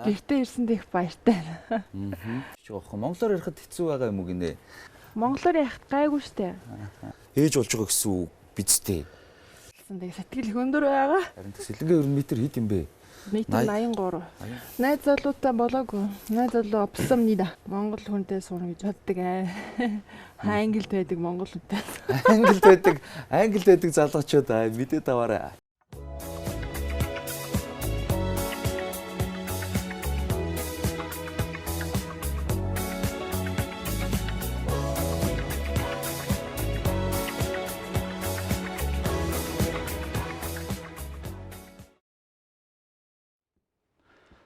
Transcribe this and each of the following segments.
Гэртээ ирсэнд их баяртай. Монголоор ярихад хэцүү байгаа юм уу гинэ? Монголоор ярихад гайгүй штэ. Ээж болж байгаа гэсэн үг бидтэй. Тэгээ сэтгэл их өндөр байгаа. Харин сэлэнгээ 2 метр хэд юм бэ? Метр 83. Найз залуутай болоогүй. Найз залуу опсон нийда. Монгол хүнтэй сурна гэж боддог Англид байдаг монгол хүнтэй. Англид байдаг залуучууд мэдээд аваарай.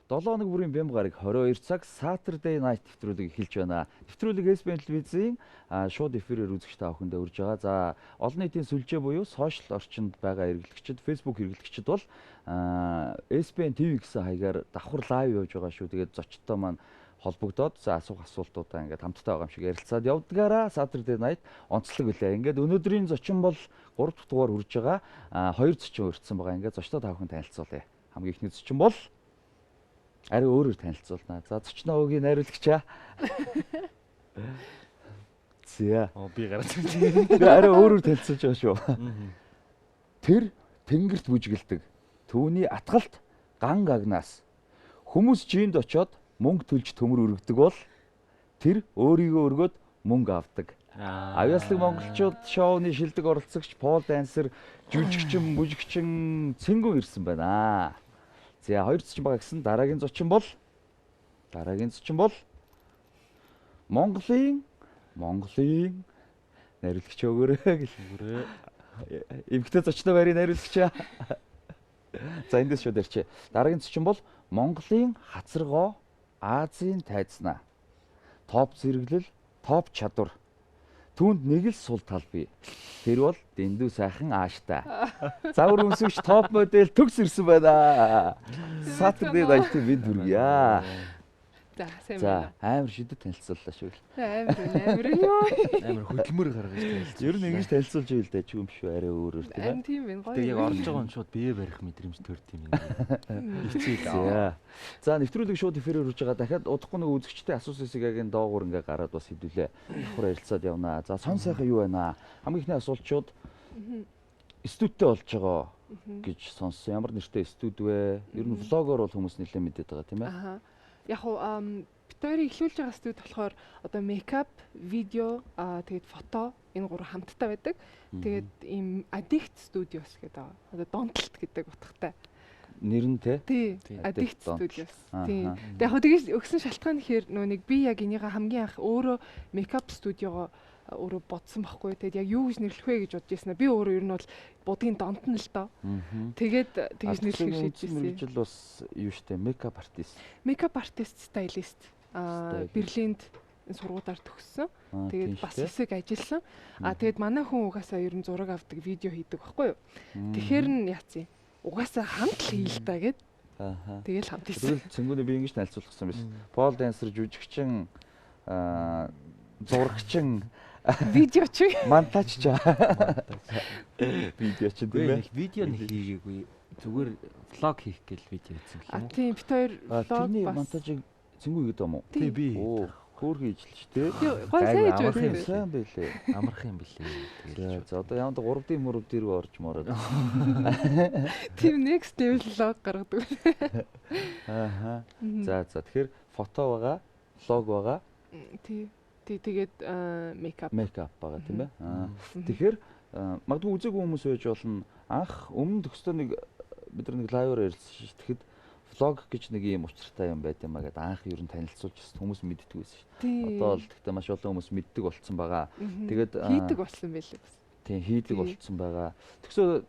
Долооног бүрийн бям гараг 22 цаг Saturday Night нэвтрүүлэг эхэлж байна. Нэвтрүүлэг SBN телевизийн шууд эфирээр үзэгч та бүхэндээ хүрж байгаа. За, олон нийтийн сүлжээ буюу сошиал орчинд байгаа эргэлгчид, Facebook эргэлгчид бол SBN TV гэсэн хаягаар давхар лайв явж байгаа шүү. Тэгээд зочдтой маань холбогдоод асуух асуултуудаа ингээд хамтдаа байгаа юм шиг ярилцаад явдгаараа Saturday Night онцлог үлээ. Ингээд өнөөдрийн зочин бол 3 дахь дугаар хүрж байгаа. 2 зочин өртсөн байгаа. Ингээд зочдоо та бүхэн танилцуулъя. Хамгийн ихний зочин бол ари өөрөөр танилцуулнаа. За зочноо өгийн найруулагчаа. Зя. Би гараад би ари өөрөөр танилцуулж байгаа шүү. Тэр тэнгэрт бүжгэлдэг. Түүний атгалт ган гагнаас хүмүүс жинд очоод мөнгө төлж төмөр өргөдөг бол тэр өөрийгөө өргөөд мөнгө авдаг. Авьяаслаг монголчууд шоуны шилдэг оролцогч Пол Дансер, жүжигчин, бүжигчин цэнгүү ирсэн байна. За 2 зочин байгаа гэсэн дараагийн зочин бол Монголын найруулагч өгөөрэй гэлмөрөө. Эмгтээ зочноо барийн найруулагчаа. За эндээс шууд ярьчээ. Дараагийн зочин бол Монголын хацаргоо Азийн тайзнаа. Топ зэрэглэл, топ чадвар. Түүнд нэг л сул тал бий. Тэр бол дэндүү сайхан ааштай. Завар өмсөгч топ модель төгс ирсэн байна. Saturday Night бид хүргье. За амар шидэт танилцууллаа шүү. Амар хөдөлмөр гаргаж танилцуулсан. Ер нь ингэж танилцуулж ийл дээ ч юм шүү арай өөрөөр тийм ээ. Тийм байна. Тэгээ яг орж байгаа нь шууд бие барих мэдрэмж төрд юм байна. Хичээл. За нэвтрүүлэг шууд эфирээр үрж байгаа. Дахиад удахгүй нэг үзэгчтэй асуусан хэсгийн доогуур ингээ гараад бас хэдүүлээ. Давхар ярилцаад явнаа. За сон сайхан юу байна? Хамгийн ихний асуултчууд студидтэй болж байгаа гэж сонссон. Ямар нэртэй студи вэ? Ер нь влогоор бол хүмүүс нэлээд мэдээд байгаа тийм ээ. Яг уу бид хоёрыг эхлүүлж байгаа студи болохоор одоо мейкап, видео, тэгээд фото энэ гурав хамтдаа байдаг. Тэгээд ийм Addict Studios гэдэг байгаа. Одоо донтолт гэдэг утгатай. Нэр нь те? Тий. Addict Studios. Тий. Тэгээд яг тэгээс өгсөн шалтгаан гэхээр нөө нэг би яг энийгээ хамгийн анх өөрөө мейкап студиогоо өөрөө бодсон байхгүй. Тэгээд яг юу гэж нэрлэх вэ гэж бодож ирсэн. Би өөрөө ер нь бол будгийн донтон л доо. Тэгээд тэгж нэрлэх шийдсэн. Мэргэжил бас юу штэ мейкап артист. Мейкап артист, стайлист. Берлинд сургуулиар төгссөн. Тэгээд бас хэсэг ажилласан. Тэгээд манай хүн угаасаа ер нь зураг авдаг, видео хийдэг байхгүй юу. Тэгэхээр нь яац юм. Угаасаа хамт л хийлдэ гэд. Тэгэл хамт хийсэн. Цэнгүүнээ би ингэж танилцуулсан байсан. Пол Дансер жүжигчин зурагчин видеоч монтажч видеоч тийм ээ. Видео нэг хийгээгүй. Зүгээр влог хийх гэл видео хийсэн гэх юм уу? Тийм бид хоёр влог бас монтажийг цэнгүү гэдэг юм уу? Тий би. Хөөрхөн ижлж тээ. Гой сайн хийж байна. Сайн байлээ. Амарх юм билээ. За одоо яамд 3D мөрөв дэрүү орж мороод. Тийм next level влог гаргадаг. За тэгэхээр фото байгаа, влог байгаа. Тий. Тэгээд мейкап байгаа тийм ээ. Тэгэхээр магадгүй үзээгүй хүмүүс байж болно. Анх өмнө төгсдөө нэг бид нар нэг лайваар ярьсан шүү. Тэгэхэд влог гэж нэг юм учиртай юм байт юм аа гэдэг анх ер нь танилцуулж байсан хүмүүс мэддэг байсан шүү. Одоо л гэхдээ маш олон хүмүүс мэддэг болцсон байгаа. Тэгээд хийдэг болсон байлээ бас. Тийм хийдэг болцсон байгаа. Тэгсээ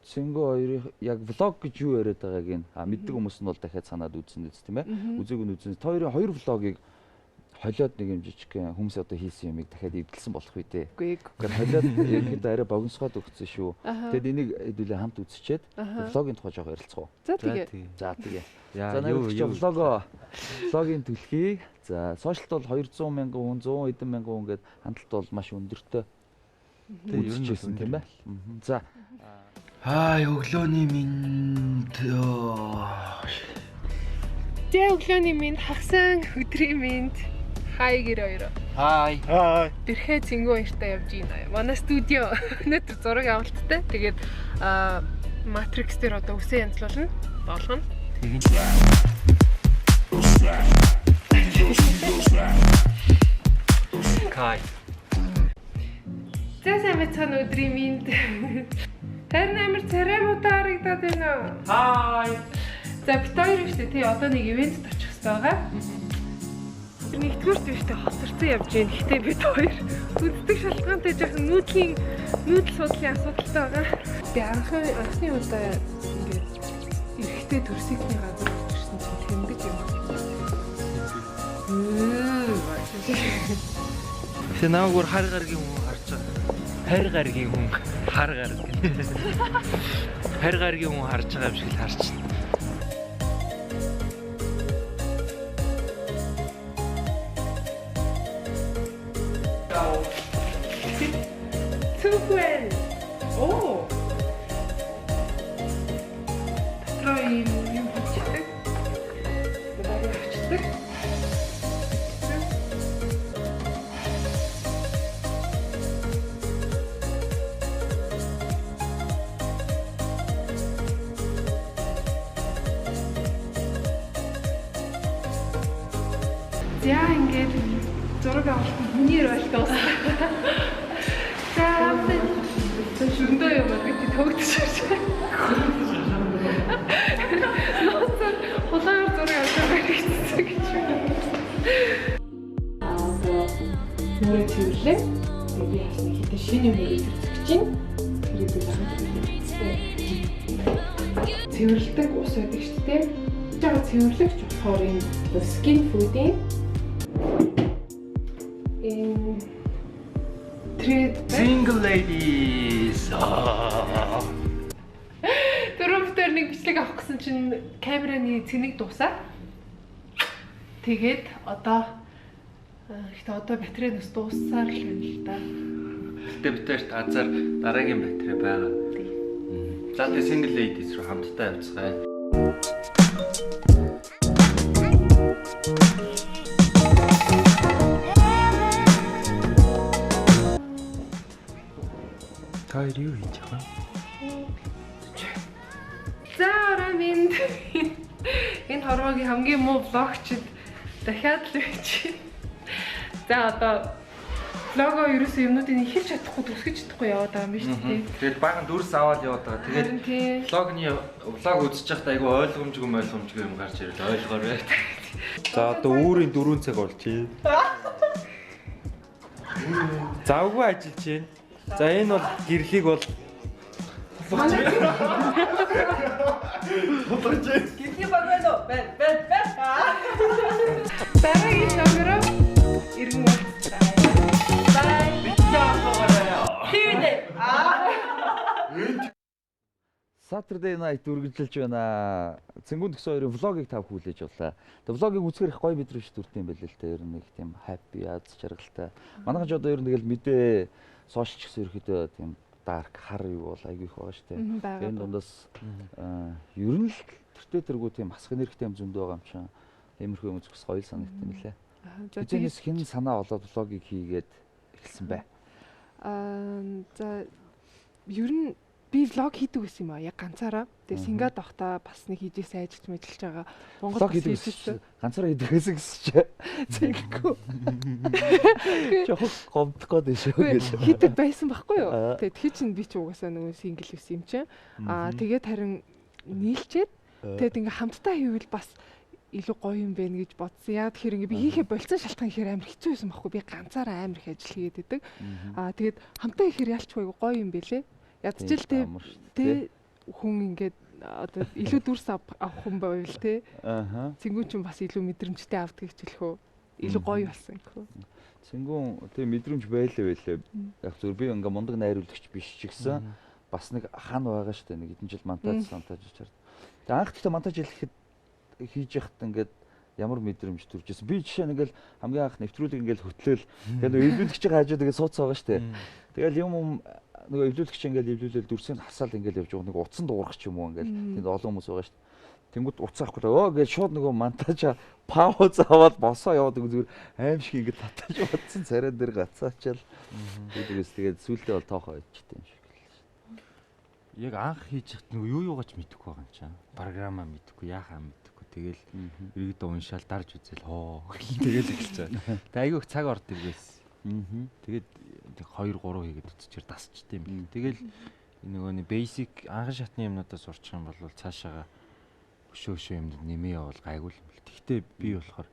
Цэнгүү хоёрын яг влог гэж юу яриад байгааг мэддэг хүмүүс нь бол дахиад санаад үзсэн биз тийм ээ. Үзээгүй нь үзсэн. Хоёрын хоёр влогийг холиод нэг юм жижигхэн хүмүүс одоо хийсэн юмыг дахиад эвдэлсэн болох үү дээ. Үгүй. Холиод ерхэд арай богиносгоод өгсөн шүү. Тэгэд энийг хэдүүлээ хамт үзчихэд влогийн тухай жоох ярилцгаа. За тэгээ. За влогийн түлхийг за сошиалт бол 200 мянган хүн, 100 хэдэн мянган хүн гээд хандлт бол маш өндөртэй. Үзчихсэн тийм ээ. За өглөөний минь Зэ өглөөний минь хагсан өдрийн минь хай гэр хоёроо. Хай. Тэрхээ цэнгүү баяртай явж байна. Манай студио өнөөдөр зураг авалттай. Тэгээд Matrix дээр одоо үсээ янзлуулна. Болгоно. Хай. Зэсээ мэцхан өдрийн минь. Харин амар царай муудаа харагдаад байна. Хай. За бит хоёр шүү дээ. Тий одоо нэг ивентэд очих хэрэгтэй байгаа. Нэгдүгээр дэвштэй хоцорсон явж гин. Гэхдээ бид хоёр үздэг шалтгаантай жоохон нүүдэл судлалын асуудалтай байгаа. Би анхны удаа ингээд эрэхтэй төрсөйхний газар очсон чинь тэмдэг юм. Тэ наагур хар гаргийн хүн харж байгаа. Хар гаргийн хүн хар гарг. Хар гаргийн хүн харж байгаа юм шиг л харчихна. Super! Oh! Татраа юм болчихдаг. Барай авчдаг. За ингээд зураг авалт хүнээр байлтаа. Шүндөө юм аа гэж төгтөж байна. Ноцоо хулаар зураг авах хэрэгтэй гэж байна. Нүрэ цэвэрлээ. Би ясна хитэ шинэ юм ирэх гэж байна. Тэгээд би цэвэрлдэг ус байдаг шүү дээ. Жаа цэвэрлэгч болохоор энэ skin food-ийн Single ladies. Дөрөвдөр нэг бичлэг авах гэсэн чинь камераны цэнийг дуусаад тэгээд одоо батарей нас дуусаар л байна л да. Гэтэ битэрт азар дараагийн батарей байгаа. За тэгээ single ladies руу хамтдаа явцгаая. Хоёр юу хийж байгаа? За оройн энэ хорвогийн хамгийн муу влогчд дахиад л байж. За одоо влого ерөөсөө юмнуудыг хэлж чадахгүй төсгөж чадахгүй яваад байгаа юм биш үү? Тэгээд баган дүрс аваад яваад байгаа. Тэгээд влог үзэж байхдаа айгүй ойлгомжгүй юм гарч ирэл ойлгоорой. За одоо өөрийн 4 цаг болчихъя. Завгүй ажиллаж байна. За энэ бол гэрлийг бол Гэрлий баг байна уу? Бэн. Дараагийн шоуроо иргэн болцоо. Бай. Saturday night үргэлжилж байна. Цэнгүүн төгс хоёрын влогийг тав хүлээж авлаа. Тэгээ влогийг үзэхээр их гоё мэдрэмж төртөө юм байл л та. Ер нь нэг тийм happy аз жаргалтай. Манайх ч одоо ер нь тэгэл мэдээ сошиал ч гэсэн ерөөдөө тийм dark хар юу бол айгүй их байгаа шүү дээ. Энэ дундаас ер нь л төртөө тэргүү тийм асах энергитэй юм зөндөө байгаа юм чинь. Иймэрхүү юм үзэхс гоё санагдсан юм лээ. Тэнээс хэн санаа олоод влогийг хийгээд эхэлсэн бай. За ер нь би влог хийдэг гэсэн юм аа яг ганцаараа. Тэгээ Сингад авахта бас нэг хийжсэн ажиллаж мэдлж байгаа. Монгол хийжсэн. Ганцаараа хийдэг гэсэн чи. Зэнггүй. Жохоо гомдох гээд шүү гэж. Хийдэг байсан байхгүй юу? Тэгээ тэр чинь би ч угаасаа нөгөө сингл байсан юм чинь. Тэгээд харин нийлчээд тэгээд ингээ хамтдаа хийвэл бас илүү гоё юм байна гэж бодсон. Яг тэгэхээр ингээ би хийхээ болцсон шалтгаан ихээр амар хэцүү байсан байхгүй. Би ганцаараа амар их ажил хийгээд байдаг. Тэгээд хамтдаа ихээр ялчгүй гоё юм бэлээ. Ядчил тэ хүн ингээд одоо илүү дүрс авах хүн байвал тэ. Цэнгүүн ч бас илүү мэдрэмжтэй авдаг гэж хэлэхөө. Илүү гоё болсон гэхүү. Цэнгүүн тэ мэдрэмж байлээ. Яг зөв би ингээ мундаг найруулагч биш ч гэсэн бас нэг хан байгаа шүү дээ. Нэг хэдэн жил монтаж чард. Тэгээ анх тэгтээ монтаж хийж яхад ингээд ямар мэдрэмж төрж ирсэн. Би жишээ нэгэл хамгийн анх нэвтрүүлэг ингээл хөтлөөл. Тэгээд эвлүүлэгчийн хажууд ингээд сууц байгаа шүү дээ. Тэгэл юм нөгөө эвлүүлэгч ингээл эвлүүлэл дүрсийг хасаал ингээл явж байгаа нэг утсан дуурах ч юм уу ингээл тэнд олон хүмүүс байгаа шүү дээ. Тэнгүүд уцаа авахгүй гэж шууд нөгөө монтажа пауз аваад босоо яваад зүгээр аимшиг ингэ татаж бодсон царай дээр гацаачаал. Тэгээд сүүлдээ бол тоохоо ичтэй юм шиг л. Яг анх хийж хат нөгөө юу юугаач мэдэхгүй байгаа юм чам. Програмаа мэдэхгүй, яахаа мэдэхгүй. Тэгэл иргэдээ уншаал дарж үзэл хоо. Тэгэл эхэлж байгаа. Тэг айгүй цаг орд иргээс. Тэгээд 2 3 хийгээд үтчээр дасчихдээ юм. Тэгэл нөгөө basic анхан шатны юмнуудаас сурчих юм бол цаашаага өшөө юмд нэмээ явал гайгүй юм л. Тэгтээ би болохоор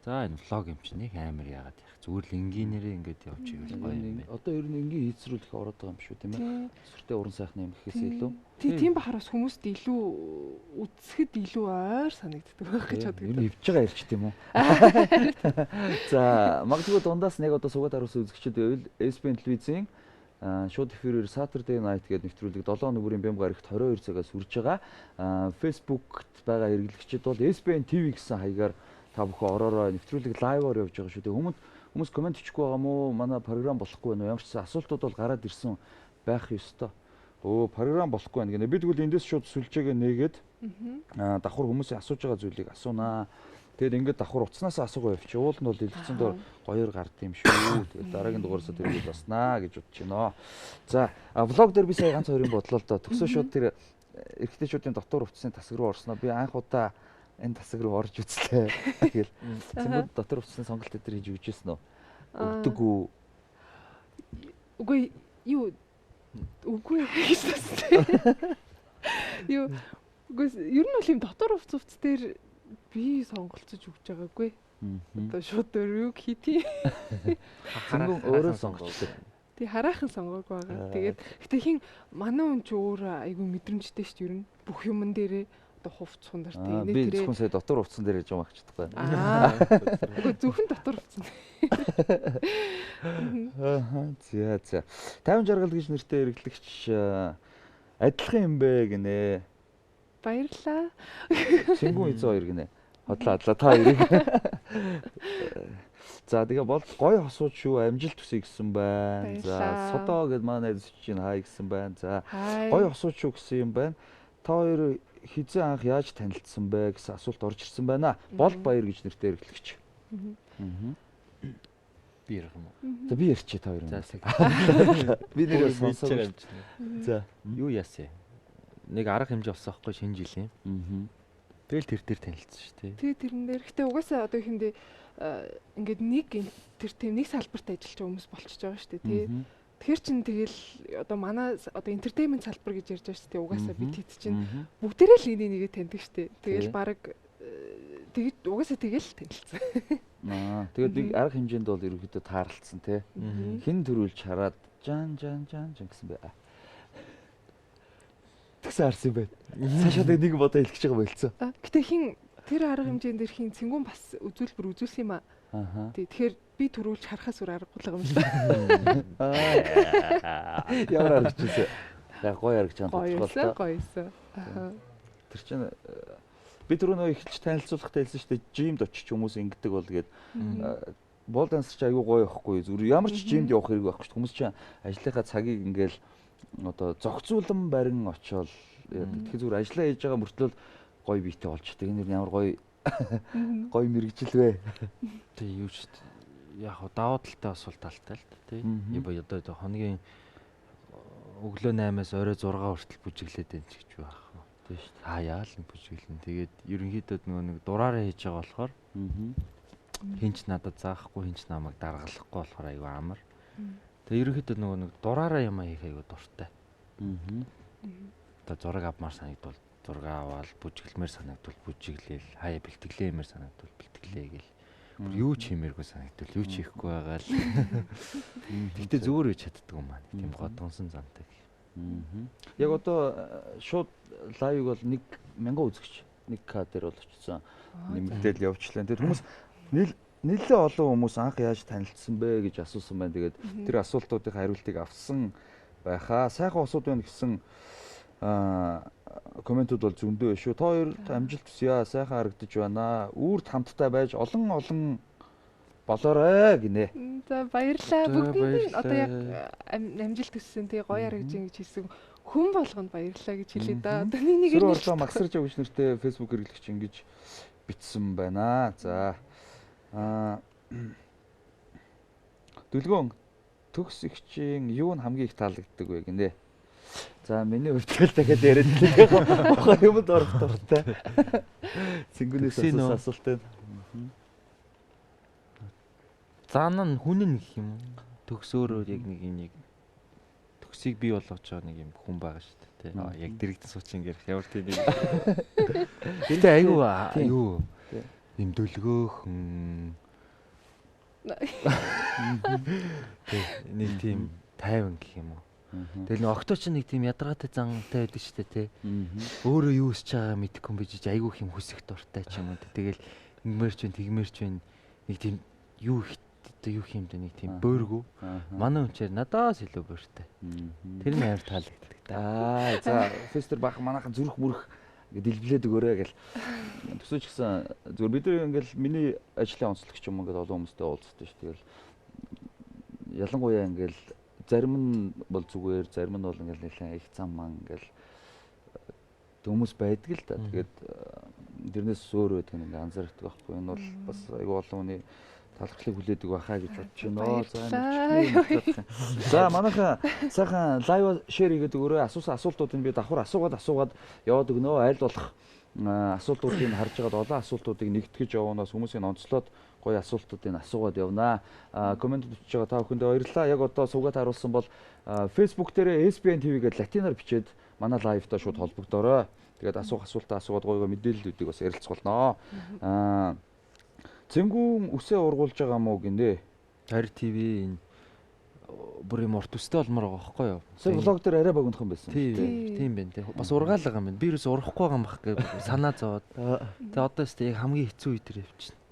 за энэ влог юм чинь нэг амар яагаад яах. Зүгээр л энгийнээрээ ингээд явж ивэл гоё юм байна. Одоо ер нь энгийн хийцрүүлэх ороод байгаа юм шүү тийм ээ. Сүртэй уран сайхны юм гэхээс илүү. Тийм бахараас хүмүүст илүү үзэхэд илүү ойр санагддаг байх гэж боддог. Ер нь ивж байгаа ирч тийм үү. За магадгүй дундаас нэг одоо сугаад харуулсан үзэгчид байвал SBN телевизийн шууд эфирээр Saturday Night гэдэг нэвтрүүлэг 7 хоног бүрийн бям гарагт 22 цагаас үрж байгаа. Facebook-т байгаа хэрэглэгчид бол SBN TV гэсэн хаягаар та бүхэн ороороо нэвтрүүлэг лайваар явж байгаа шүү. Тэгээ хүмүүс комент хийчихгүй байгаа мó манай програм болохгүй байна уу? Ямар ч асуултууд бол гараад ирсэн байх ёстой. Програм болохгүй байна гэнэ. Би тэгвэл эндээс шууд сүлжээгээ нээгээд давхар хүмүүсийн асууж байгаа зүйлийг асуунаа. Тэгэд ингээд давхар уцнаас асуугаа явчих. Ууланд бол дэлгэцэн дор гоёор гардыг юм шүү. Тэгээд дараагийн дугаараас тэрийг баснаа гэж бодож байна. За влог дээр би сая ганц хоёрын бодлоо л доо. Төгсөө шууд тэр эрэгтэйчүүдийн дотор хувцсны тасаг руу орсноо. Би анх удаа энэ тасаг руу орж үзлээ. Тэгэл цэнгүүд дотор хувцсны сонголт дээр хийж үжижсэн үү? Өгдөг үү? Үгүй юу үгүй гэж тастай. Юу үгүй ер нь бол юм дотор хувцс дээр би сонголцож өгч байгаагүй. Одоо шууд юу хийтий. Цэнгүүд өөрөө сонгоцдог. Тий хараахан сонгоог байгаа. Тэгээд гэтээ хин манай хүн ч өөр айгүй мэдрэмжтэй шүү дээ ер нь. Бүх юмн дээрээ одоо хувцс хундар тий нэ тэрээ. Би зөвхөн сая дотор хувцсан дээр яж байгаа чадахгүй. Үгүй зөвхөн дотор хувцсан. За. 50 жаргал гэж нэртэй хэрэглэгч адилхан юм бэ гинэ. Баярлаа. Цэнгүү эзэн хоёр гинэ. Хотлоо та хоёрыг. За тэгээ бол гоё хосууд шүү амжилт хүсье гэсэн байна. За содоо гэд манай найз чинь хай гэсэн байна. За гоё хосууд шүү гэсэн юм байна. Та хоёр хизээ анх яаж танилцсан бэ гэсэн асуулт орж ирсэн байна. Бол баяр гэж нэртэй хэрэглэгч. Би ярих юм уу? За би ярьчих та хоёр. Би нэр сонсож байгаа юм чинь. За юу яасэ? Нэг арга хэмжээ болсон байхгүй шинэ жилийн. Тэгэл тэр танилцсан шүү дээ. Тий тэрэн дээр. Гэтэ угаасаа одоо ихэндээ ингээд нэг тэр тийм нэг салбарт ажиллаж байгаа хүмүүс болчихж байгаа шүү дээ тий. Тэгэхээр чин тэгэл одоо манай одоо entertainment салбар гэж ярьж байгаа шүү дээ. Угаасаа бид хэд чинь бүгдээрээ л энийг нэгэ таньдаг шүү дээ. Тэгэл баг тэгээд угаасаа тэгэл танилцсан. Тэгээд нэг арга хэмжээнд бол ерөөхдөө таарлцсан тий. Хин төрүүлж хараад жан гэсэн бай. Тэгсэн арсан байд. Цаашаа нэг бодоо хэлчихэж байгаа байлцсан. Гэтэ хин тэр арга хэмжээнд дэр хин цэнгүүн бас үзүүлбэр үзүүлсэн юм аа. Тэгэхээр би төрүүлж харахаас өөр аргагүй л юм л да. Ямар аргач вэ? Яг гоё аргач байгаа. Гоёсэн. Тэр чинь би түрүү нөө ихч танилцуулахтай хэлсэн шүү дээ. Жимд очиж хүмүүс ингэдэг бол гээд бол дансч айгүй гоё ихгүй. Зүр ямар ч жимд явах хэрэг байхгүй шүү. Хүмүүс чинь ажлынхаа цагийг ингээл одоо зохицуулан барин очиод тэгэхээр зүгээр ажиллаа хийж байгаа мөртлөө гоё биетэй болж байгаа. Энэ ямар гоё мэрэгжил вэ? Тэг юу ч яг даваа талтай бас бол талтай л тий. Яа одоо хоногийн өглөө 8-аас орой 6 хүртэл бүжиглээд байна ч гэж байх. Тий шүү дээ. Яа л нэг бүжиглэн. Тэгээд ерөнхийдөө нэг дураараа хийж байгаа болохоор хинч надад заахгүй хинч намайг даргалахгүй болохоор айгүй амар. Тэгээ ерөнхийдөө нэг дураараа юм хийх айгүй дуртай. Одоо зураг авмаар санагдвал зураг аваад бүжиглэмээр санагдвал бүжиглээл хаяа бэлтгэлээмээр санагдвал бэлтгэлээ гээл. Юу ч хиймээргүй санагдвал юу ч хийхгүй байгаа л. Гэтэ зүгээр үеч чаддаг юм аа. Тийм годгонсон зантай. Яг одоо шууд лайвыг бол 1000 үзэгч 1К дээр бол очсон. Нэмэгдээл явуулчлаа. Тэр хүмүүс нэлээд олон хүмүүс анх яаж танилцсан бэ гэж асуусан байна. Тэгээд тэр асуултуудын хариултыг авсан байхаа. Сайхан усуд байна гэсэн комментууд бол зөндөө шүү. Та хоёрт амжилт хүсье. Сайхан харагдаж байна. Үрд хамтдаа байж олон болоорой гинэ. За баярлалаа. Бүгдийн одоо яг амжилт хүссэн тий гоё харагдаж ингэж хэлсэн хүн болгонд баярлалаа гэж хэлээ да. Одоо нэг Сөрөг орлоо Магсарж авч нэртэй Facebook хэрэглэгч ингэж бичсэн байна. За. Дүлгөөн төгс игчийн юу нь хамгийн их таалагддаг вэ гинэ? За миний хувьд л дахиад яриад хэлээ. Ухаан юмд орох дуртай. Цэнгүүнээс асуултаа. Заана нь хүн гэх юм уу? Төгсөөрөө яг нэг юм төгсийг бий болгож байгаа нэг юм хүн байгаа шүү дээ. Яг дэрэгдэн суучин гэх ямар тийм нэг. Гэтэ айгүй юу юм дөлгөөхөн нэг тийм тайван гэх юм уу. Тэгэл нэг октоо ч нэг тийм ядаргаатай зантай байдаг шүү дээ тий. Өөрөө юу хийж байгаа мэдэхгүй юм бижиж айгүй их юм хүсэх дуртай ч юм уу. Тэгэл ингэмэрч вэ тэгмэрч вэ нэг тийм юу юм дэ нэг тийм бөөргөө. Манай хүнчээр надаас илүү бөөртэй. Тэр нь амар таалагддаг та. За фестер бах манайхан зүрх мөрөх дэлбэлээд өгөөрэй гэл. Төсөөч гэсэн зүгээр бид нар ингээл миний ажлын онцлогч юм ингээд олон хүмүүстэй уулздаг шүү. Тэгэл ялангуяа ингээл зарим нь бол зүгээр, зарим нь бол ингээл нэлээд их зам маань ингээл хүмүүс байдаг л да. Тэгээд тэрнээс өөр байдаг нэг анзаардаг байхгүй. Энэ бол бас айгүй олон хүний талархлыг хүлээдэг байхаа гэж бодож байна. За манайхан сайхан лайв шеэр хийгээд өгөөрэй. Асуусан асуултуудыг би давхар асуугаад яваад өгнө. Аль болох асуултуудыг харж байгаад олон асуултуудыг нэгтгэж явуунаас хүмүүсийн онцлоод гоё асуултуудыг асуугаад явнаа. Коммент бичиж байгаа та бүхэндээ баярлалаа. Яг одоо сувгаад харуулсан бол Facebook дээр SBN TV гэдэг латинаар бичээд манай лайвтаа шууд холбогдоорой. Тэгээд асуултаа асуугаад гоё мэдээллүүдийг бас ярилцуулнаа. Цэнгүүн үсээ ургуулж байгаа мó гинэ. Харь TV энэ бүр юм урт үстэй олмоор байгаа байхгүй юу? Сая влог дээр арай богинохон байсан. Тийм байна тий. Бас ургаалга юм байна. Би юус урахгүй байгаа юм бах гэж санаа зовоод. Тэгээ одоо өстэй яг хамгийн хэцүү үе дээр явчихна.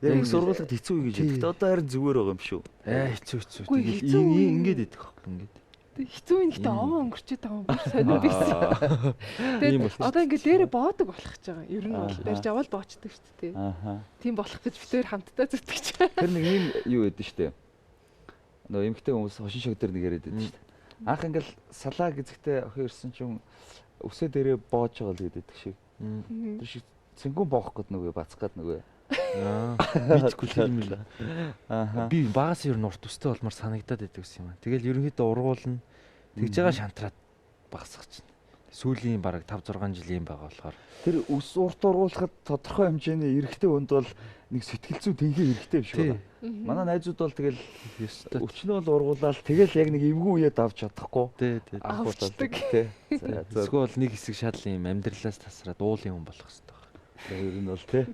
Яг сургуулгад хэцүү үе гэж хэлдэг. Одоо харин зүгээр байгаа юм шүү. Хэцүү. Тэгэл ингээд идэх байхгүй ингээд. Хэцүү юм гэхдээ овоо өнгөрчөөд байгаа юм бүр сонио байсан. Тэгээд одоо ингээд дээрээ боодог болох гэж байгаа. Ер нь бол барьж аваад боочдөг шүү дээ. Тийм болох гэж битээр хамтдаа зүтгэж байгаа. Тэр нэг юм юу гэдэг шүү дээ. Нөгөө эмгтэй хүмүүс хошин шог дээр нэг яриад байдаг шүү дээ. Анх ингээл салаа гизэгтэй охин ирсэн чинь өсөө дээрээ боож байгаа л гэдэг шиг. Тэр шиг цэнгүүн боох гээд нөгөө бацх гээд нөгөө. Бичгүй юм л. Би багаас ер нь урт үстэй болмоор санагдаад байдаг юм аа. Тэгэл ерөнхийдөө ургуулна. Тэгж байгаа шантраад багасгах чинь. Сүүлийн бараг 5 6 жилийн байгаа болохоор тэр ус урт ургуулахад тодорхой хэмжээний эрэгтэй хүнд бол нэг сэтгэл зүй тэнхээ эрэгтэй биш үү? Манай найзууд бол тэгэл өчнөө л ургуулаад тэгэл яг нэг эвгүй үеэд авч чадахгүй. Тий. Авчдаг. Эсвэл нэг хэсэг шал юм амьдралаас тасраад уулын хүн болох хэрэгтэй. Ер нь бол тий.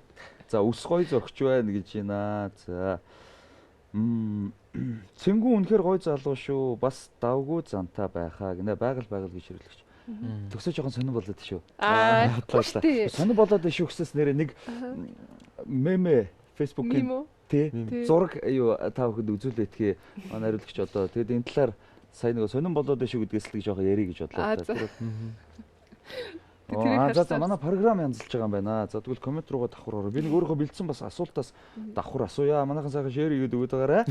За ус гой зөгч байна гэж байна. За. Цэнгүүн үнэхээр гой залуу шүү. Бас давгүй зантай байхаа гинэ. Байгаль гэж хэрэглэгч. Төгсөө жоохон сонир болоод шүү. Сонир болоод шүү гэсээс нэрээ нэг меме Facebook-ийн тий зураг юу та бүхэнд үзүүлээ тхий манай хариулагч одоо тэгэд энэ талаар сая нэг сонир болоод шүү гэдгээс л жоохон ярих гэж бодлоо. За манай програм янзлж байгаа юм байна. За тэгвэл коммент руугаа давхар ороо. Би нэг өөрийнхөө бэлдсэн бас асуултаас давхар асууя. Манайхан сайхан шеэр хийгээд өгöd байгаарай.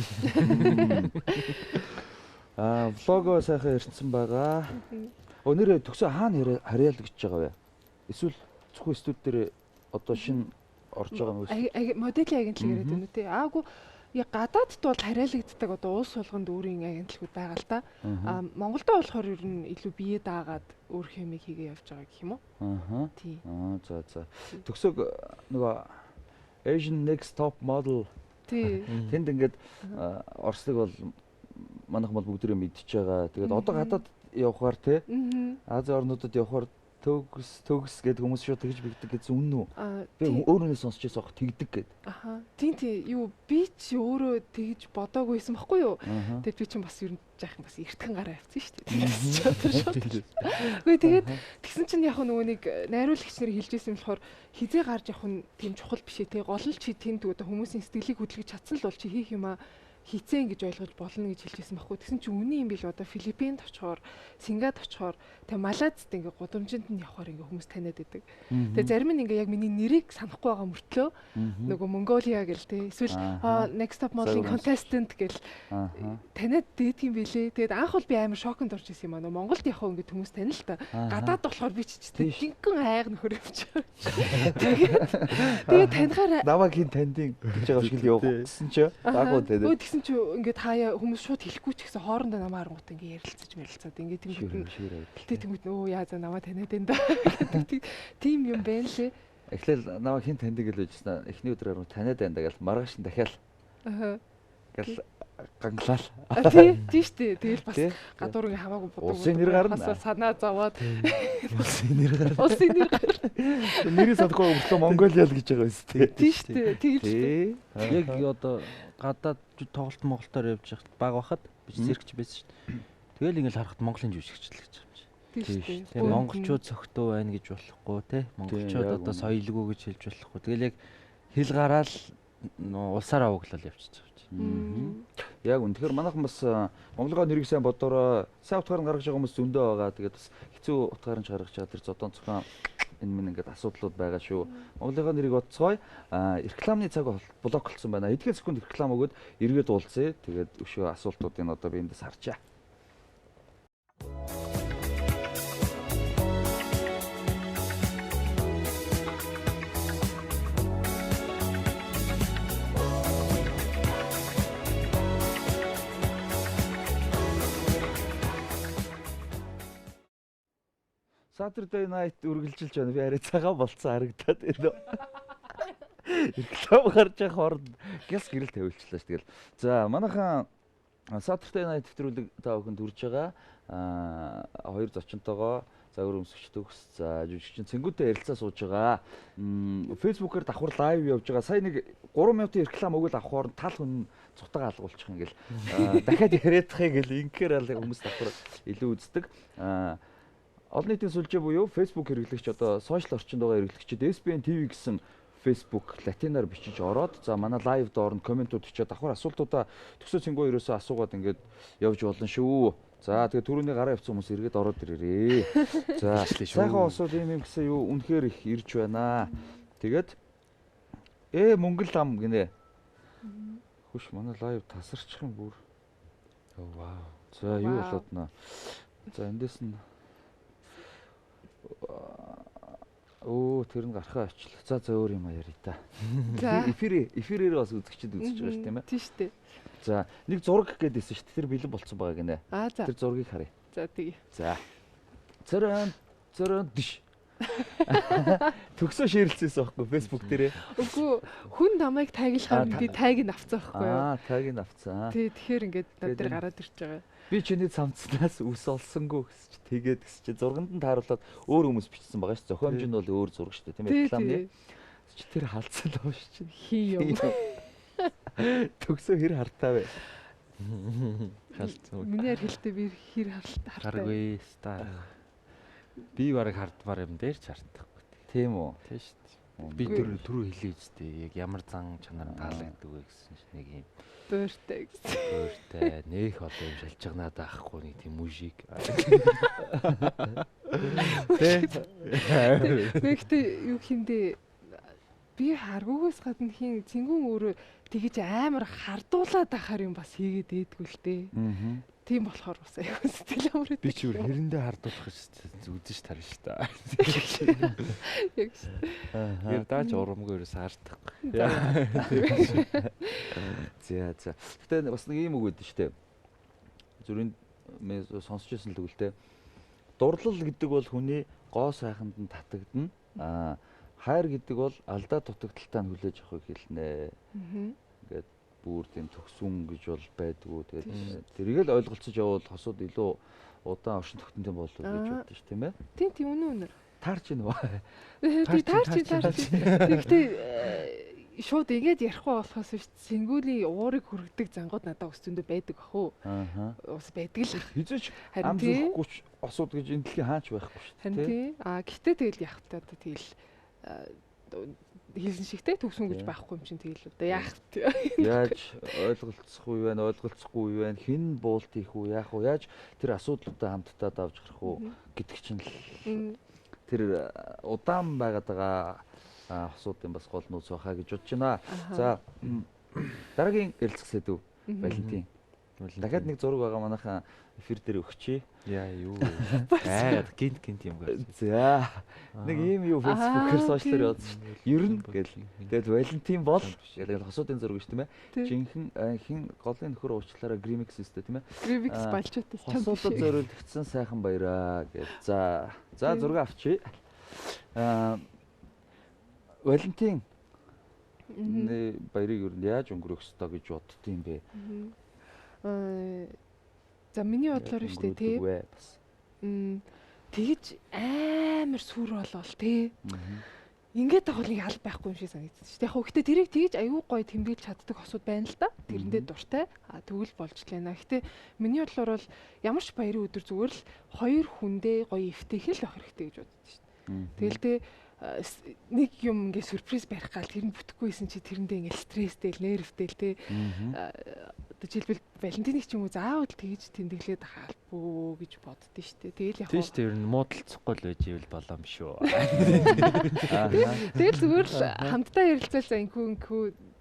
Влого сайхан ирсэн байгаа. Өнөөдөр төгсөө хаана харьяал гэж байгаа вэ? Эсвэл зөвхөн студ дээр одоо шинэ орж байгаа юм уу? Моделийн агентлаг яриад байна үү те. Аагүй яг гадаадд бол харьяалагддаг одоо улс болгонд өөрийн агентлагууд байгаа л да. Монголдо болохоор ер нь илүү бие даагаад өөр хэмиг хийгээ явж байгаа гэх юм уу? Тий. За. Төгсөөг нөгөө Asian Next Top Model тэнд ингээд Орслог бол манайхан бол бүгдээрээ мэдчихэж байгаа. Тэгээд одоо гадаад явахаар те Азийн орнуудад явахаар төгс гэдэг хүмүүс шууд тэгж бигдэг гэсэн үнэн үү? Би өөрөөс сонсч байсан ах тэгдэг гэд. Тийм юу би ч өөрөө тэгж бодоагүйсэн баггүй юу? Тэгээд би ч бас ер нь жаахан бас эртхэн гараа авчихсан шүү дээ. Үгүй тэгээд тэгсэн чинь яг нөгөө нэг найруулагч нар хэлжсэн болохоор хизээ гарч явах нь тийм чухал биш ээ те. Гол нь чи тэнд одоо хүмүүсийн сэтгэлийг хөдөлгөж чадсан л бол чи хийх юмаа хийцэн гэж ойлгож болно гэж хэлжсэн байхгүй. Тэгсэн чинь үний юм бил одоо Филиппинд очихоор, Сингад очихоор, тэгээ Малайзд ингээ гудамжинд нь явахаар ингээ хүмүүс таниад байдаг. Тэгээ зарим нь ингээ яг миний нэрийг санахгүй байгаа мөртлөө нөгөө Монголиа гэл те эсвэл Next Top Modeling Contestant гэл таниад дээдгийм бэлээ. Тэгээд анх бол би амар шоконд орж исэн юм аа. Нөгөө Монголд явах ингээ хүмүүс танил та. Гадаад болохоор би ч гинхэн айг нөхөр явчих. Тэгээд танихаар намайг хин тандин гэж байгаа шиг л явуулсан ч багуу тэгээд. Өө тэгсэн чи ингээд хаяа хүмүүс шууд хэлэхгүй ч гэсэн хоорондоо намаа харангуут ингээ ярилцаж ингээ тэнгүүд өө яа за намаа таниад энэ да. Тим юм байна лээ. Эхлээл намайг хин тандин гэж хэлжсэн. Эхний өдрөөр таниад байна да гэл маргааш нь дахиад. Гэл ганглал. Тийм шүү дээ. Тэгэл бас гадуур ингээ хамаагүй бодог. Улсын нэр гарна. Санаа зовоод улсын нэр гарна. Улсын нэр гарна. Нэрийг санахгүй өглөө Монголиа л гэж байгаа юм шүү дээ. Тийм шүү дээ. Тэгэл шүү дээ. Яг одоо гадаад тоглолт Монголоор явж байхад баг байхад би циркч байсан шүү дээ. Тэгэл ингээл харахад Монголын жүжигчл гэж юм чи. Тийм шүү дээ. Тэгээ монголчууд цогтуу байна гэж болохгүй те. Монголчууд одоо соёлгүй гэж хэлж болохгүй. Тэгэл яг хэл гараал улсаараа углал явчихж байгаа. Яг үнэхээр манайхан бас Монголын нэрийг сайн бодороо сайн утгаар нь гаргаж байгаа хүмүүс зөндөө байгаа. Тэгээд бас хэцүү утгаар нь гаргаж байгаа тэр зодон цохон энэ мэн ингээд асуудлууд байгаа шүү. Монголын нэрийг бодцгоё. Рекламны цаг блок болсон байна. Эдгээр секунд реклам өгөөд эргээд уулзъя. Тэгээд өшөө асуултуудыг одоо би эндээс харчаа. Saturday night үргэлжилж байна. Би арай цагаан болцсон харагдаад байна. Реклам гарч байгаа хооронд гяс гэрэл тавилчлаа ш. Тэгэл. За манайхан Saturday night нэвтрүүлэг та бүхэнд хүрж байгаа. Хоёр зочинтойгоо загвар өмсөгч төгс за жүжигчин цэнгүүтэй ярилцаа сууж байгаа. Facebook-оор давхар лайв явж байгаа. Сая нэг 3 минутын реклам өгöl авах хооронд тал хүн цутагаа алгуулчих ингээл. Дахиад яриадахыг гэл ингээр хүмүүс давхар илүү үздэг. Олон нийтийн сүлжээ буюу Facebook хэрэглэгч одоо сошиал орчинд байгаа хэрэглэгчид SBN TV гэсэн Facebook латинаар бичиж ороод за манай лайв доор нь комментууд бичээд давхар асуултуудаа төсөө цэнгүү ерөөсөө асуугаад ингээд явж болно шүү. За тэгээ түрүүний гараа явцсан хүмүүс эргээд ороод ирээрээ. За сайхан осууд юм гэсэн юу үнэхээр их ирж байна. Тэгээд мөнгөл ам гинэ. Хүш манай лайв тасарчих юм бүр. Вау. За юу болоод наа. За эндээс нь тэр нь гарахаа очлоо. За өөр юм ярий та. За эфирээр бас үзэгчд үзэж байгаа шүү тийм ээ. Тийм шүү дээ. За нэг зураг гэдээсэн шүү дээ. Тэр бэлэн болцсон байгаа гинэ. Тэр зургийг харъя. За тэгье. За. Цорон дэш. Төгсөө ширэлцээсэн байхгүй Facebook дээрээ. Үгүй хүн намайг таглахаар би таг нь авцсан байхгүй юу? Таг нь авцсан. Тий, тэгэхээр ингээд над дээр гараад ирж байгаа. Би чиний цамцнаас үс олсонгүй гэсч тэгээд гэсч зурганд нь тааруулаад өөр хүмүүс бичсэн байгаа ш. Зохиомж нь бол өөр зураг шүү дээ тийм ээ рекламны. Чи тэр халдсан доош чинь. Хий юм. Төгсөө хэр хартаа вэ? Халдсан. Миний хэлтэй би хэр хартаа. Харгүй ста. Би бараг хардмаар юм дээр ч хардахгүй. Тийм үү? Тийм шүү дээ. Би түрүү хэлээ үстэй. Яг ямар зан чанар таалагддаг вэ гэсэн чинь нэг юм. Бөөртэй. Бөөртэй. Нэх олон юм шалж гнаад аахгүй нэг тийм мужик. Гэхдээ юу хиндэ би харгуугаас гадна хин цэнгүүн өөрөө тэгэж амар хардуулаад ахаар юм бас хийгээд дээдгүй л дээ. Тийм болохоор бас аягүй сэтгэл амраад. Би ч хэрэндээ хардуулах гэж үзэж тарна ш та. Яг ш. Тэр даач урамгүй ерөөс хардахгүй. За. Гэтэ бас нэг юм үг өгдөө штэ. Зүрийн сонсч байсан л үгэлтэй. Дурлал гэдэг бол хүний гоо сайханд нь татагдана. Хайр гэдэг бол алдаа дутагдaltaа хүлээж авахыг хэлнэ. Ингээд бүр тийм төгсүн гэж бол байдгүй. Тэгээд тэрийг л ойлголцож явбал хосууд илүү удаан оршин тогтнол болов гэж боддоо ш тийм ээ. Тийм үнэн. Таарч байна уу? Таарч. Тэгтээ шууд ингэж ярихгүй болохоос биш цэнгүүлийн уурыг хүргэдэг зангууд надад ус зөндөө байдаг ах уу. Ус байдаг л ах. Хизээч ам зүрхгүй осууд гэж энэ дэлхийн хаач байхгүй шүү дээ. Тий. Гэтээ тэгэл явахтаа тэгэл хэлсэн шигтэй төгсөн гэж байхгүй юм чинь тэгэл одоо яах вэ? Яаж ойлголцохгүй юу вэ? Ойлголцохгүй юу вэ? Хэн буулт хийх үү? Яах вэ? Яаж тэр асуудлуудаа хамтдаа давж гарах уу гэдэг чинь тэр удаан байгаад байгаа асуудын бас гол нууц байхаа гэж бодож байна. За дараагийн ярилцах сэдв Валентин. Дахиад нэг зураг байгаа манайхаа эфир дээр өгчий. Яа юу. Гинт юм байна. За нэг ийм юу фэйсбүүкээр сошиалаар явуулсан шүү дээ. Ер нь гэл. Тэгээд Валентин бол яг хосуудын зураг шүү дээ, тийм ээ. Жинхэнэ хин голын нөхөр уучлаараа Grimix өстэй, тийм ээ. Grimix балчаатай хосуудад зориулагдсан сайхан баяраа гэж. За зураг авчий. Валентин баярыг ер нь яаж өнгөрөх ёстой гэж боддtiin бэ? За миний бодлоор шүү дээ, тийм. Тэгэж амар сүр болол тий. Ингээд байгаа нэг аль байхгүй юм шиг санагдчих шүү дээ. Яг гэхдээ тэрийг тэгж аюу гой тэмдэглэж чаддаг хосууд байна л да. Тэрэндээ дуртай. Тэгвэл болж лээ. Гэхдээ миний бодлоор бол ямар ч баярын өдөр зүгээр л хоёр хүндээ гоё эвтэйхэн л байх хэрэгтэй гэж боддог шүү дээ. Тэгэл тий нэг юм ингээ сюрприз барих гал тэр нь бүтэхгүйсэн чи тэрэндээ ингээ стресстэй л нервтэй л тий. Одоо жишээлбэл Валентиныг ч юм уу заавал тэгж тэмдэглээд хаалбуу гэж боддөө шүү дээ. Тэгэл яг тийм шүү дээ. Ер нь муудалцахгүй л байж ивэл болоо юм шүү. Тэгэл зүгээр л хамтдаа ярилцал за инхүү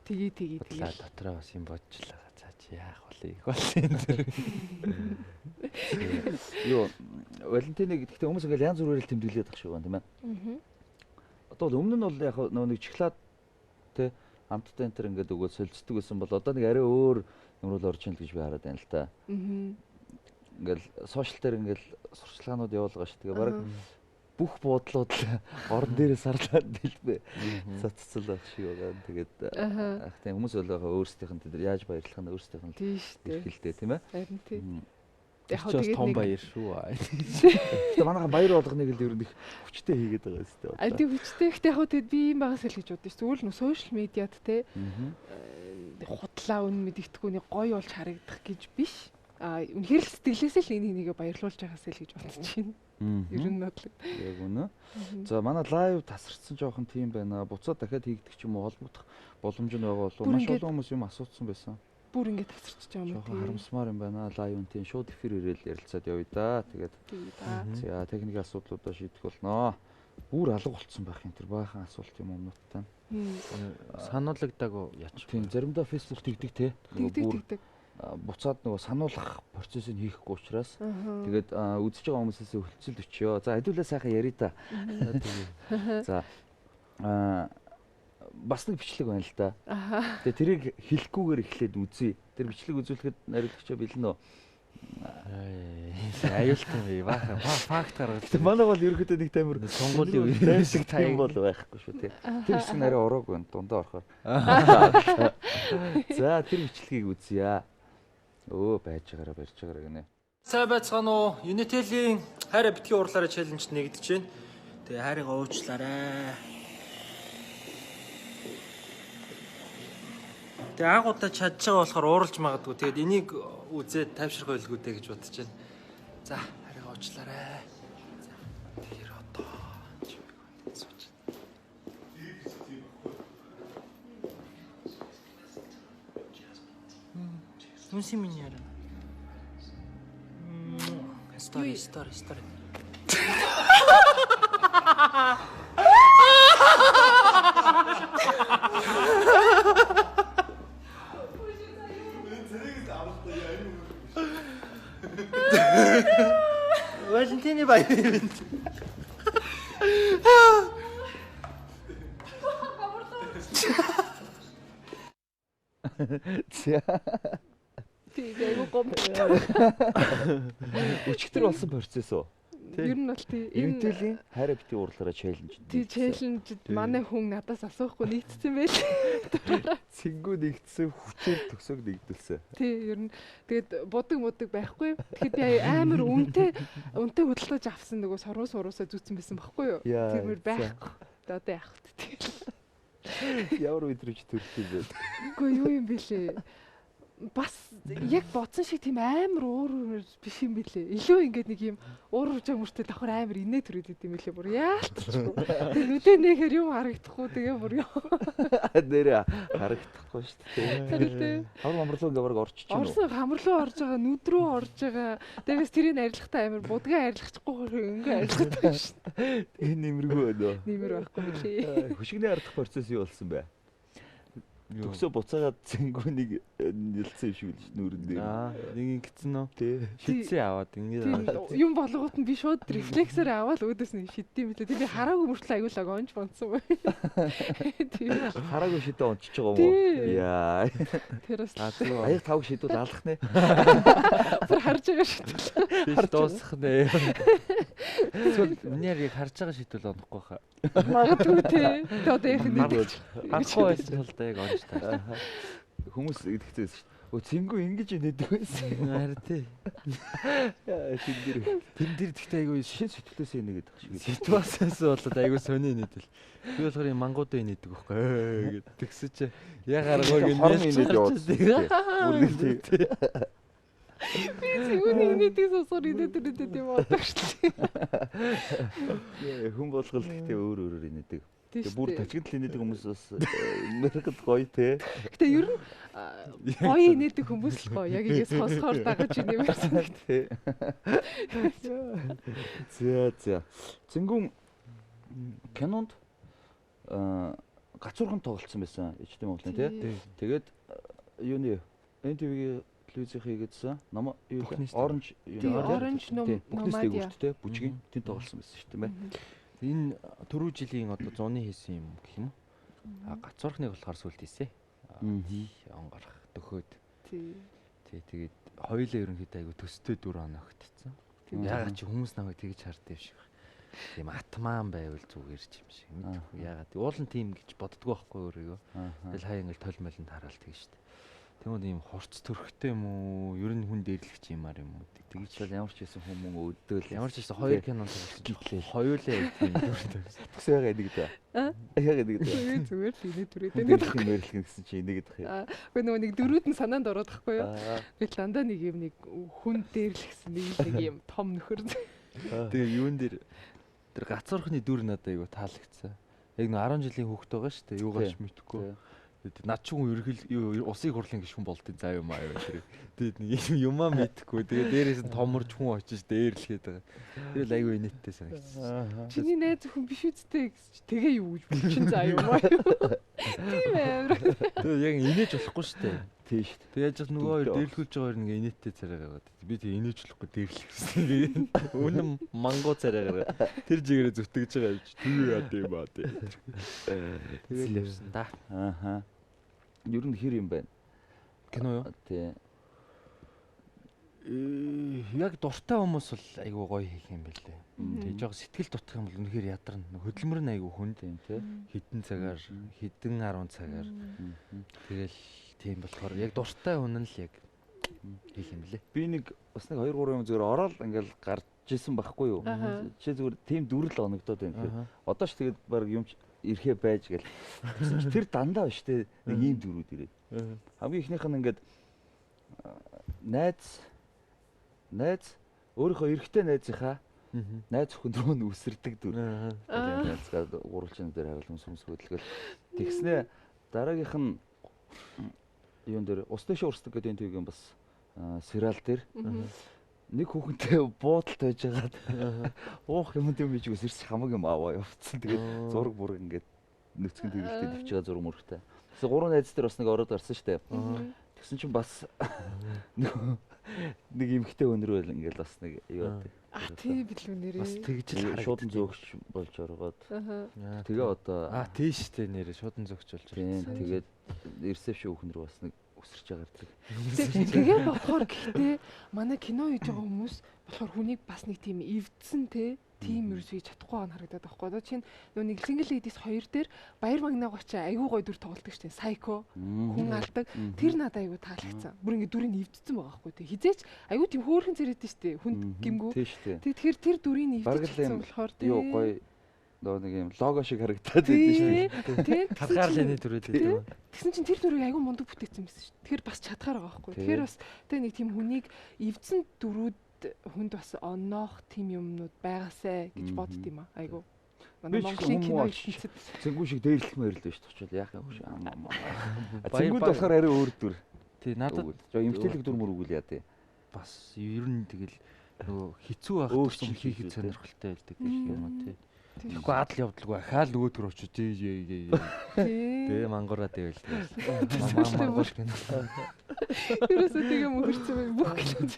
тгий. Дотроо бас юм бодчихлаа. За чи яах вэ? Их бол энэ зэрэг. Юу Валентиныг гэхдээ хүмүүс ингээл янз бүрээр тэмдэглээд байгаа шүү байна, тийм ээ. Одоо өмнө нь бол яг нэг шоколад те хамтдаа энэ төр ингээд өгөөд солилцдог байсан бол одоо нэг арай өөр юмруу орж ийн л гэж би хараад байна л та. Ингээл сошиал дээр ингээл сурчлагынууд явуулгаа шүү. Тэгээ баг бүх буудлууд орон дээрээ сарлаад дэлбэ. Цаццал байх шиг байгаа. Тэгээд ах тийм хүмүүс бол өөрсдийнх нь тэр яаж баярлах нь өөрсдийнх нь эрхэлтэй тийм ээ. Харин тийм. Яг тэгээд том баяр шүү. Гэтэ манайха баяр болгоныг л ер нь их хүчтэй хийгээд байгаа юм шүү дээ. Тийм хүчтэй. Гэтэ яг тэгээд би юм байгаас л гэж боддоо шүү. Зүгээр л сошиал медиад те худлаа үн мэдэгдэхгүй нэг гоё болж харагдах гэж биш. Үнэхээр л сэтгэлээсээ л энийг баярлуулж байгаасаа л гэж бодож байна. Ер нь бодлоо. Яг үнэ. За манай лайв тасарсан жоохон тийм байна. Буцаад дахиад хийгдэх ч юм уу холбогдох боломж нь байгаа болов. Маш олон хүмүүс юм асуусан байсан. Бүр ингэ тасарч байгаа юм уу? Жоохон харамсмаар юм байна. Лайв үнтийн шууд эфир ирээл ярилцаад явъя да. Тэгээд за техникийн асуудлуудаа шийдэх болно. Бүр алга болцсон байх юм тэр баахан асуулт юм өмнөдтэй. Сануулгадаагүй яач. Тийм заримдаа фэйсбүүк тэгдэг те. Тэгдэг. Буцаад нөгөө сануулгах процессыг хийхгүй учраас тэгээд үзэж байгаа хүмүүсээс хөлцөл өчөө. За хэдүүлээ сайхан ярий та. За бас нэг бичлэг байна л да. Тэгээ тэрийг хэлэхгүйгээр эхлээд үзье. Тэр бичлэг үзүүлэхэд найруулагчаа бэлэн үү? Аюултай бай. Баахан факт гаргаж. Манай бол ерөөхдөө нэг таймер сонгуулийн үеийн шиг тайм бол байхгүй шүү тий. Тэр хэсэг нарай ороогүй байна. Дундаа орохоор. За тэр бичлэгийг үзье. Байж байгаараа гинэ. Сайн байцгаана уу? Unitel-ийн хайраа битгий уурлаараа челленжд нэгдэж байна. Тэгээ хайрыгаа уучлаарай. Тэгээ агуудаа чадж байгаа болохоор ууралж магадгүй. Тэгээд энийг үзээд тайвширх байлгүйдэ гэж бодож байна. За, хайрыгаа уучлаарай. За, тэр одоо сууж. Мунси миньяра. Story. Валентины баяр. Тийм айгу гомт. Өчигдөр болсон процесс үү? Ер нь бол тийм Unitel-ийн хайраа битгий уурлаараа челленж. Тийм челленжд манай хүн надаас асуухгүй нэгдсэн байл. Цэнгүү нэгдсэн хүчээр төсөөг нэгдүүлсэн. Тийм ер нь тэгээд будаг байхгүй. Тэгэхэд би амар үнэтэй хөдөлгөж авсан нөгөө суруусаа зүтсэн байсан байхгүй юу? Тэрмэр байхгүй. Одоо яах вэ? Ямар өдрөж төрсөн бэ? Үгүй юу юм бэлээ. бас яг бодсон шиг тийм амар уур биш юм билээ. Илүү ингээд нэг юм уур урж амартай давхар амар инээ төрөд идэм билээ. Бүр яалтчихгүй. Тэгээ нүдэ нэхэр юм харагдахгүй тэгээ бүр ёо. Нэрэ харагдахгүй шүү дээ. Хавар амарлуу ингээд орчиж байна уу? Орсон хамарлуу орж байгаа, нүд рүү орж байгаа. Тэгээс тэрийг арилгахтаа амар будгаа арилгачихгүй ингээ арилгаад байна шүү дээ. Тэгээ нэмэргүй байна. Нэмэр байхгүй билээ. Хөшигний ардах процесс юу болсон бэ? Төгсөө буцаагаад зэнгүү нэг нэлсэн юм шиг л ш нүрэн дээр. Нэг ингэсэн үү? Тий. Шидсэн аваад ингэ. Юм болгоот нь би шууд рефлексээр аваад өөдөөс нь шиддэм билээ. Би хараагүй мөртлөө аюулаг онж бонцсон бай. Тийм. Хараагүй шидэ онцож байгаа юм уу? Яа. Тэрээс аяг тавг шидвэл алах нэ. бүр харж байгаа шидвэл. Биш дуусах нэ. Эсвэл нэр яг харж байгаа шидвэл онохгүй хаа. Магадгүй тий. Тэгээ одоо яг нэг харахгүй байсан бол да яг онж таа. Хүмүүс идэхцээс шүү дээ. Өө цэнгүү ингэж инээдэг байсан. Харин тий. Яа шиндэр. Тэн дээр тэгтээ айгүй Шин сэтгэлээс инээгээд байгаа шиг. ситуацаас болоод айгүй сони инээдэл. Би болохоор юм мангуудаа инээдэг байхгүй гэд тэгсэж яг аргагүй хорн инээд явуулсан. би зүүн инээдэг сосор инээдэг юм бодож шүү дээ. Хүн болгол гэхдээ өөр өөрөөр инээдэг. дээ. Бүр тачигдл инээдэг хүмүүс бас мэрэгд гоё те. Гэтэ ер нь гоё инээдэг хүмүүс л гоё. Яг ингэ сонсохоор дагаж инээмэрсэн Тэ. За. Цэнгүүн кинонд гацуурхан тоглолцсон байсан. HD Mongolia тий. Тэгээд юуны NTV-гийн телевизийн хийгээдсэн ном юу вэ? Orange Nomad тий. Бүжгийн тэнд тоглолцсон байсан шүү дээ. Энэ түрүү жилийн одоо 100-ны хийсэн юм гэх юм уу? Гацуурхныг болохоор сүлд хийсэн. Он гарах төхөөд. Тий. Тэгээд хоёулаа ерөнхийдөө айгу төстэй 4 хоног өгдсөн. Ягаад чи хүмүүс намайг тэгж хардсан юм шиг. Тийм атман байвал зүгээр ч юм шиг мэдгүй. Ягаад уулын тим гэж боддгоо байхгүй өөрийгөө. Тэгэл хаяа ингээл толмолонд хараал тэгж штэ. Тэгмээд ийм хурц төрхтэй юм уу? Ер нь хүн дээрлэгч юмар юм уу? Тэгж бол ямар ч байсан хүмүүс өдөөл. Ямар ч байсан хоёр кинон тоглосон гэхлээ. Хоёулаа тийм дүртэй. Төгсөө яагаад нэгдэ. Яагаад нэгдэ. Зүгээр л инээ түрээд ингээд мэрэлхэн гэсэн чи нэгдэх юм. Гэхдээ нөгөө нэг дөрүүд нь санаанд ороод тахгүй юу? Би дандаа нэг юм нэг хүн дээрлэгсэн нэг юм том нөхөр. Тэгээ юун дээр тэр гацуурхны дүр надад айгу таалагдсан. Яг нэг 10 жилийн хүүхэд байгаа шүү дээ. Юугаач мэдхгүй. Над ч хүн ерөнхийдөө усыг хурлын гишүүн болдгийн заа юм аа тэр. Тэгээд нэг юмаа мэдхгүй. Тэгээд дээрээс нь томорч хүн очиж дээрлэхэд байгаа. Тэгэл айгүй инээдтэй санагдсан. Чиний найз хүн биш үсттэй тэгээ юу гэж болчин заа юм аа. Тийм амар. Тэгээд яг инээж болохгүй шүү дээ. Тийм шүү дээ. Тэгээд яаж ч нөгөө хоёр дээрлэхүүлж байгаа хоёр нэг инээдтэй царай гаргаад. Би тэг инээж болохгүй дээрлэх гэсэн. Үнэн мангуу царай гаргаад. Тэр жигээрээ зүтгэж байгаа юм чи. Юу яа тийм баа тий. Тэгэл явсан да. Ер нь хэр юм байна? Кино юу? Тий. Яг дуртай хүмүүс бол айгүй гоё хийх юм байлээ. Тэгээ жоо сэтгэл дутах юм бол үнэхээр ядарна. Хөдөлмөр нь айгүй хүн тийм тий. Хэдэн цагаар, хэдэн 10 цагаар. Тэгэл тийм болохоор яг дуртай хүн нь л яг хийх юм лээ. Би нэг бас нэг 2 3 юм зүгээр ороод ингээл гарч ирсэн байхгүй юу? Чи зүгээр тийм дүрл оногдоод байна. Одоо ч тэгээд баг юм ирэхэ байж гэл. Тэр дандаа биш те нэг ийм дүрүүд ирээд. Хамгийн ихнийх нь ингээд найз өөрийнхөө эрэгтэй найзынхаа найз өхөн рүү нь үсэрдэг дүр. Найзгаа гурвалжин дээр хариулсан сүмс хөдөлгөл. Тэгснэ дараагийнх нь юун дээр усны шуурсдаг гэдэг энэ төвийн бас сериал дээр нэг хүүхэнтэй буудалд байж байгаад уух юм биш үсэрч хамаг юм аваа явцсан. Тэгээд зураг бүр ингээд нөцгөн тэгэлтэй дэвч байгаа зураг мөрхтэй. Тэгсэн 3 найз дээр бас нэг ороод гарсан шүү дээ. Тэгсэн чинь бас нэг эмхтэй өнөр байл ингээд бас нэг юу байдаг. Тийм билүү нэрээ. Бас тэгж л шуудан зөөгч болж ороод. Тэгээ одоо тийш дээ нэрээ шуудан зөөгч болж байна. Тэгээд ресепшн хүүхэн рүү бас нэг өсөрч байгаа. Тэгээ болохоор гэхдээ манай кино хийж байгаа хүмүүс болохоор хүнийг бас нэг тийм эвдсэн те тийм ерөөс хийж чадахгүй байгаа харагдаад байхгүй. Одоо чинь нөгөө нэг Single Ladies 2 дээр Баяр Магнаг очи айгүй гоё дүр тоглолдог штеп. Psycho хүн алдаг. Тэр надад айгүй таалагдсан. Бүр ингэ дүрийг эвдсэн байгаа байхгүй те. Хизээч айгүй тийм хөөрхөн зэрэгдэн штеп. Хүнд гимгүү. Тэгэхээр тэр дүрийг эвдсэн болохоор те. Юу гоё нөгөө нэг юм лого шиг харагдаад байдаг шүү дээ. Тийм. Харгаар л энэ төрөөд байдаг. Тэгсэн чинь тэр дүрийг айгүй мундаг бүтээсэн байсан шүү. Тэгэхээр бас чадхаар байгаа байхгүй. Тэгэхээр бас тэ нэг тийм хүнийг эвдсэн дөрүүд хүнд бас онноох тийм юмнууд байгаасай гэж бодд юм аа. Айгүй. Манай Монголын кино ертөнцид цэнгүү шиг дээрлэх мэрэлдэж шүү дээ. Очвол яах юм шиг цэнгүүд болохоор арай өөр дүр. Тий надад эмгтээлэг дүр мөр үгүй яа тий. Бас ер нь тэгэл нөгөө хэцүү байх тусам хийхэд сонирхолтой байдаг гэх юм уу тий. Тэгэхгүй адал явдалгүй ахаал нөгөө төр очиж тий. Тэгээ мангуура дэвэл мангуур кино. Ерөөсөө тэгээ мөхөрцөн бай бүх кино.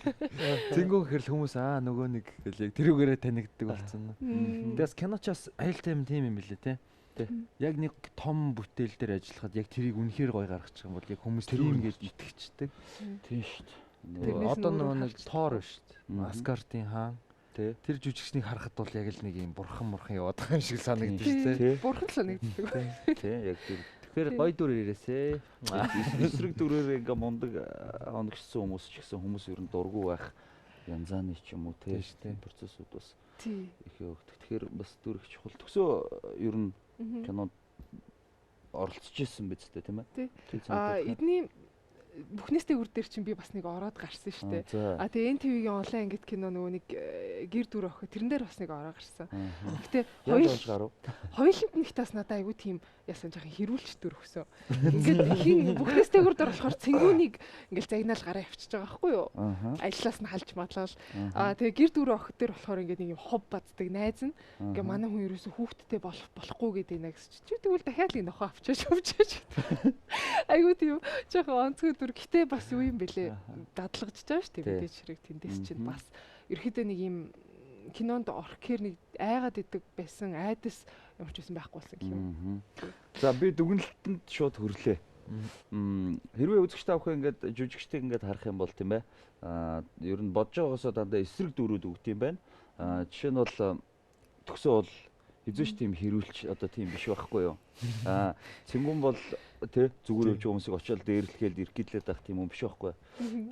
Цэнгүү гэхэрл хүмүүс нөгөө нэг гэл яг тэрүүгээрээ танигддаг болсон. Тэгээс киночоос аюултай юм тийм юм билээ тий. Яг нэг том бүтээл дээр ажиллахад яг тэрийг үнэхээр гоё гаргачих юм бол яг хүмүүс тэр ингэж итгэждэг. Тийм шүү дээ. Одоо нөгөө нэг тоор шүү дээ. Аскартын хаан тэр жүжигчнийг харахад бол яг л нэг юм бурхан яваад байгаа юм шиг санагдаж тий. Бурхан л санагддаг. Тий яг тэр. Тэгэхээр гоё дүр ирээсэ. Эсрэг дүрээр ингээ мундаг оногчсон хүмүүс ч гэсэн хүмүүс ер нь дургу байх янзааны ч юм уу тий. Процессууд бас их өгдөг. Тэгэхээр бас дүр их чухал. Төсөө ер нь кинонд оролцож исэн биз дээ тийм ээ. Эдний бүхнээстэй үр дээр чинь би бас нэг ороод гарсан шүү дээ. Тэгээ NTV-ийн онлайн ангид кино нөгөө нэг гэр дүр охин тэрэн дээр бас нэг ороо гарсан. Гэтэ хоёуланд нь ихтаас надад айгүй тийм яасан жоохон хэрүүлч дүр өгсөн. Ингээд хин бүхнээстэй үр дээр болохоор цэнгүүнийг ингээл загнаал гараа явчихж байгаа байхгүй юу? Ажлаас нь халж мадлал. Тэгээ гэр дүр охин дээр болохоор ингээд нэг юм хов баддаг найз нь ингээ манай хүн ерөөсө хүүхдтэй болохгүй гэдэг нэг чи тэгвэл дахиад нэг нохоо авчиж. Айгүй тийм жоохон онцгой дүр. Гэтэ бас юу юм бэлээ дадлагжж байгаа шүү дээ мэдээж хэрэг тэндээс чинь бас ерөөхдөө нэг юм кинонд орох гэхэр нэг айгаад идэг байсан айдас ямар ч байсан байхгүй болсон гэх юм. За би дүгнэлтэнд шууд хөрлөө. Хэрвээ үзэгчтэй авах ингээд жүжигчтэй ингээд харах юм бол тийм ээ. Ер нь бодож байгаагаасаа дандаа эсрэг дүрүүд өгд юм байна. Жишээ нь бол төгсөө бол эзэж тийм хэрүүлч одоо тийм биш байхгүй юу. Цэнгүүн бол тий зүгээр явж хүмүүсийг очиод дээрлэхэд иргэдлээд байх тийм юм биш байхгүй.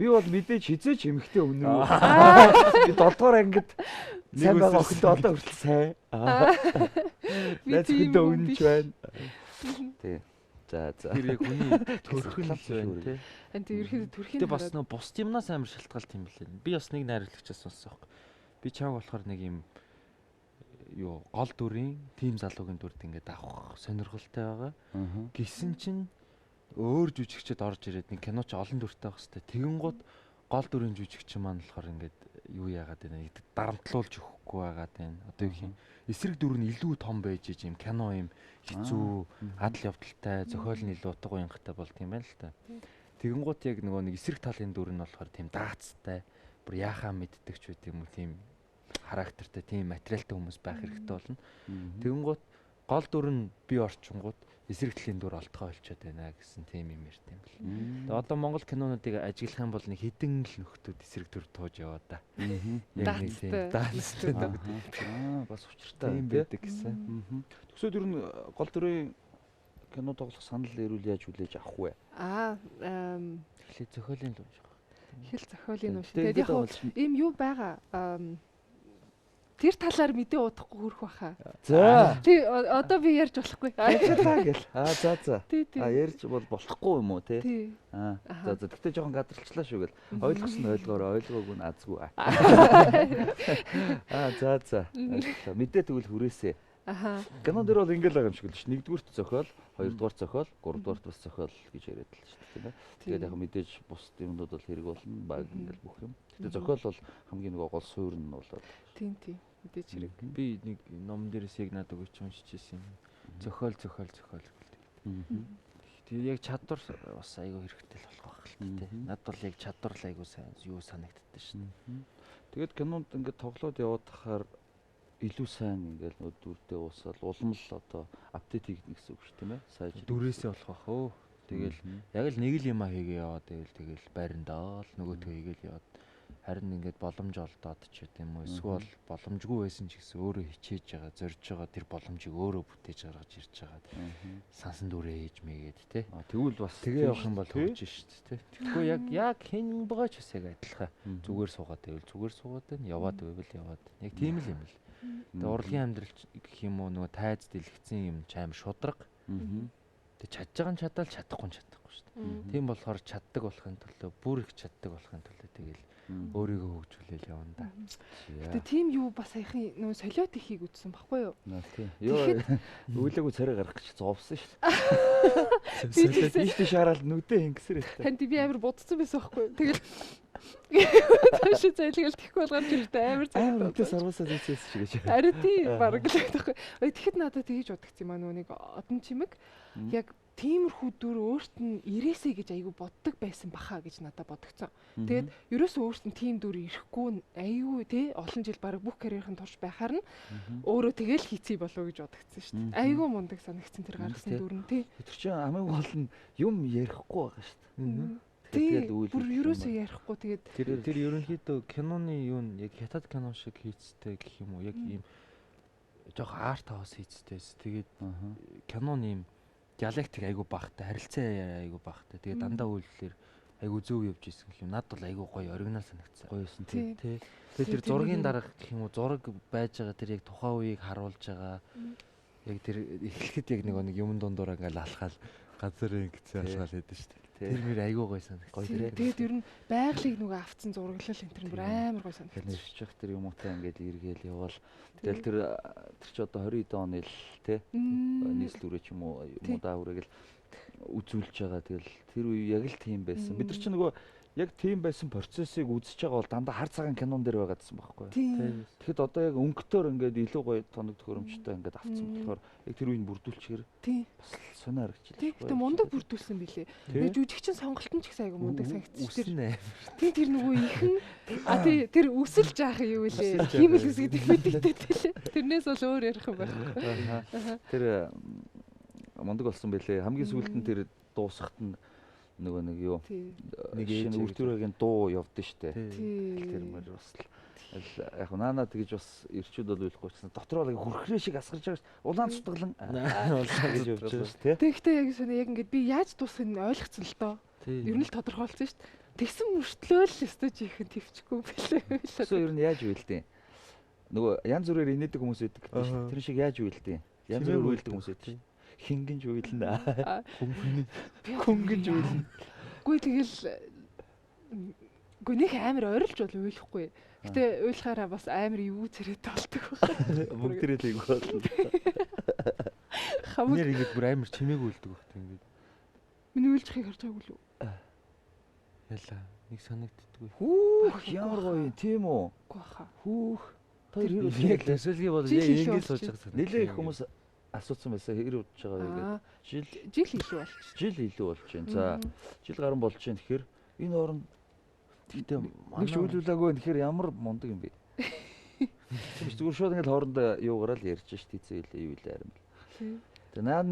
Би бол мэдээж хизээч эмхтэй өнөр. Би 7 дугаар ангид сайн байгаа охинтой одоо хүртэл сайн. Би тийм өнж байна. Тий. За. Тэр яг хүний төрхөн л байна тий. Анти ерөөхдөө төрхийн хараад. Бас нөө бус юмнаас амар шалтгаалт юм билээ. Би бас нэг найруулагчаас сонссон байхгүй. Би чааг болохоор нэг юм юу гол дүрийн тим залуугийн дүрд ингээд авах сонирхолтой байгаа. Гисэн чинь өөр жүжигчд орж ирээд нэг киноч олон дүртэй байх хэвээр. Тэгэн гут гол дүрийн жүжигч маань болохоор ингээд юу яагаад байна? Дарамтлуулж өгөхгүй байгаад байна. Одоо юу юм эсрэг дүр нь илүү том байж юм кино юм хэцүү адал явдалтай зохиол нь илүү утга уянгатай болд юм байна л та. Тэгэн гут яг нөгөө нэг эсрэг талын дүр нь болохоор тийм даацтай бүр яахаа мэддэг ч үт юм уу тийм характертай тийм материалтай хүмүүс байх хэрэгтэй болно. Тэгэн гут гол дүр нь би орчингууд эсрэг талын дүр олдгоо олчоод байна гэсэн тийм юм ярьт юм бэл. Тэгээ одоо Монгол кинонуудыг ажиглах юм бол нэг хідэн л нөхдүүд эсрэг дүр тууж яваа да. Яг нэг тийм даацтай. Бас учиртай юм байдаг гэсэн. Төсөөд ер нь гол дүрийн кино тоглох санал ирүүл яаж хүлээж авах вэ? Эхлээд зохиолын л унших. Хэл зохиолын унших. Тэгээд яг ийм юу байгаа тэр талаар мэдээ удахгүй хөрөх баха. За. Тий одоо би ярьж болохгүй. Ажиллаа гэл. За. Тий. Ярьж бол болохгүй юм уу те? Тий. За. Тэгтээ жоохон гадарчлаа шүү гэл. Ойлгосон нь ойлгоорой, ойлгоогүй нь азгүй. За. Мэдээ тэгвэл хүрээсэй. Кинон дээр бол ингээл байгаа юм шиг л ш. Нэгдүгürt зохиол, хоёрдугаар зохиол, гуравдугаарт бас зохиол гэж яриад л ш. Тийм ээ. Тэгээд яг мэдээж бус юмнууд бол хэрэг болно. Баг ингээл бүх юм. Тэгтээ зохиол бол хамгийн нэг гол суурь нь болоод. Тийм. Мэдээж хэрэг. Би нэг ном дээрээс яг надад өгч уншиж ирсэн юм. Зохиол гэлтэй. Тэгээд яг чадвар бас айгүй хэрэгтэй л болох байх л тээ. Надад бол яг чадвар л айгүй сайн юу санагддаг шин. Тэгээд кинонд ингээд тоглоод яваад тахаар илүү сайн ингээл нөө дүрдээ уусаал улам л одоо апдейт хийгдэх гэсэн үг шүү тийм ээ. Сайж дүрээсээ болох бах өө. Тэгэл яг л нэг л юм хийгээ яваад тэгэл байрандаа л нөгөөтгөө хийгээл яваад харин ингээд боломж олдоод ч гэдэм юм уу эсвэл боломжгүй байсан ч гэсэн өөрөө хичээж байгаа зорж байгаа тэр боломжийг өөрөө бүтээж гаргаж ирж байгаа сансан дүрээ хийж мэйгээд те тэгвэл бас тэгээ явах юм бол хөгж шүү дээ те тэгвэл яг хэн байгаа ч бас яг адилхан зүгээр суугаад байвал зүгээр суугаад байна яваад байвал яваад яг тийм л юм л Тэгээ урлагийн амьдрал гэх юм уу нөгөө тайз дэлгэцэн юм ч амар шудраг. Тэгээ чадж байгаа нь чадаал чадахгүй нь чадахгүй шүү дээ. Тийм болохоор чаддаг болохын тулд бүр их чаддаг болохын тулд тэгэл өөрийгөө хөгжүүлээл явна да. Тэгээ тийм юу бас саяхан нөгөө солиот ихийг үзсэн баггүй юу? Тийм. Йоо үүлээгүй царай гарах гэж зовсон шүү дээ. Солиот ийш шаарал нүдээ ингэсэр ихтэй. Танд би амар будцсан байсан байхгүй юу? Тэгэл тааш зайлгал тэхгүй болгож ирдэ амар үнтэй сарвасаа зээсэн шиг гэж. Ари тийм бараг л байхгүй. Тэгэхэд надад тэгж бодогц юм аа нөгөө нэг одон чимэг яг тиймэрхүү дүр өөрт нь ирээсэй гэж айгүй боддог байсан баха гэж надад бодогцсон. Тэгээд ерөөсөө өөрт нь тийм дүр ирэхгүй айгүй тий олон жил бараг бүх карьерийн турш байхаар нь өөрөө тэгэл хийций болов гэж бодогцсон шүү дээ. Айгүй мундаг санагдсан тэр гаргасан дүр нь тий. Тэр чинь хамгийн гол нь юм ярихгүй байгаа шүү дээ. Тэгээд бүр ерөөсөө ярихгүй тэгээд тэр ерөнхийдөө киноны юу нь яг хятад кино шиг хийцтэй гэх юм уу яг ийм жоох арт хаус хийцтэйс. Тэгээд киноны ийм диалектик айгу багтай, харилцаа айгу багтай. Тэгээ дандаа үйлдэлэр айгу зөв явж исэн гэх юм. Над бол айгу гоё оригинал санагдсан. Гоёсэн тий. Тэгээ тэр зургийн дарга гэх юм уу зураг байж байгаа тэр яг тухайн үеийг харуулж байгаа. Яг тэр эхлэхэд яг нэг юм дундуур ингээл алхаал газар ингэсэн алхаал хэдэж шүү дээ. Тэр мөр айгу гоё санагдсан. Тэгээд ер нь байгалыг нөгөө авцсан зураглал энэ тэр бүр амар гоё санагдсан. Нэршчих тэр юмтай ингээд эргээл явал. Тэгэл тэр чи одоо 20 оны л тий нийслүүрээ ч юм уу муудаа үрэгэл үзүүлж байгаа. Тэгэл тэр үе яг л тийм байсан. Бид нар ч нөгөө яг тийм байсан процессыг үзэж байгаа бол дандаа хар цагаан кинон дээр байгаа гэсэн байхгүй юу. Тэгэхэд одоо яг өнгөтөр ингээд илүү гоё тоног төхөөрөмжтэй ингээд авцсан болохоор яг тэр үеийг бүрдүүлчихээр бас сонио харагчлаа. Тэгтээ мундаг бүрдүүлсэн билээ. Тэгээ жүжигчин сонголт нь ч ихсэн айгу мундаг санагдчихсэн. Тэр нөгөө ихэн тэр өсөлж яах юм үлээ. Хиймэл үс гэдэг мэдээтэй тий. Тэрнээс бол өөр ярих юм байхгүй. Тэр мундаг болсон билээ. Хамгийн сүүлд нь тэр дуусахт нь нөгөө нэг юу нэг шинэ үрдүрэгийн дуу явдсан штэ. Тэр мөр бас яг наана тэгж бас ирчүүд бол үйлэхгүй ч дотроо л хүрхрээ шиг асгарч байгаа ш. Улаан цутгалан гэж явж байгаа ш тий. Тэгтээ яг шинэ яг ингээд би яаж дуусахыг нь ойлгоцсон л доо. Ер нь л тодорхойлсон ш. Тэгсэн мөртлөө л өстөж ихэн твчихгүй билээ. Сөө ер нь яаж үйлдэ? Нөгөө янз бүрээр инээдэг хүмүүс байдаг гэдэг ш. Тэр шиг яаж үйлдэ? Янз бүрээр үйлдэг хүмүүс байдаг ш. Хингэнж үйлнэ. Хөнгөнж үйлнэ. Гүй тэгэл гүнийх амар ойрлж бол үйлэхгүй. Гэтэ уйлахаараа бас амар юу цэрэт болдог байна. Бүгдээрээ тэг болно. Нэр ингэж бүр амар чимээг үлдэг багт ингэж. Миний уйлжихыг харж байгаагүй л үү? Яла нэг санагддаггүй. Хүүх ямар гоё юм тийм үү? Үгүй хаа. Хүүх. Тэр хэрэг яг төсөлгий бол яг ингэж сууж байгаа. Нилээ их хүмүүс асуусан байсан хэр удаж байгаа вэ гэдэг. Жил илүү болж. Жил илүү болж байна. За жил гарan болж байна. Тэгэхээр энэ оронд тэгтээ нэг ч үйлүүлээгүй. Тэгэхээр ямар мундаг юм бэ? Зүгээр шууд ингээд хоорондоо юугаараа л ярьж шít тийцээ илээ юу илээ харин. Тэгээ наа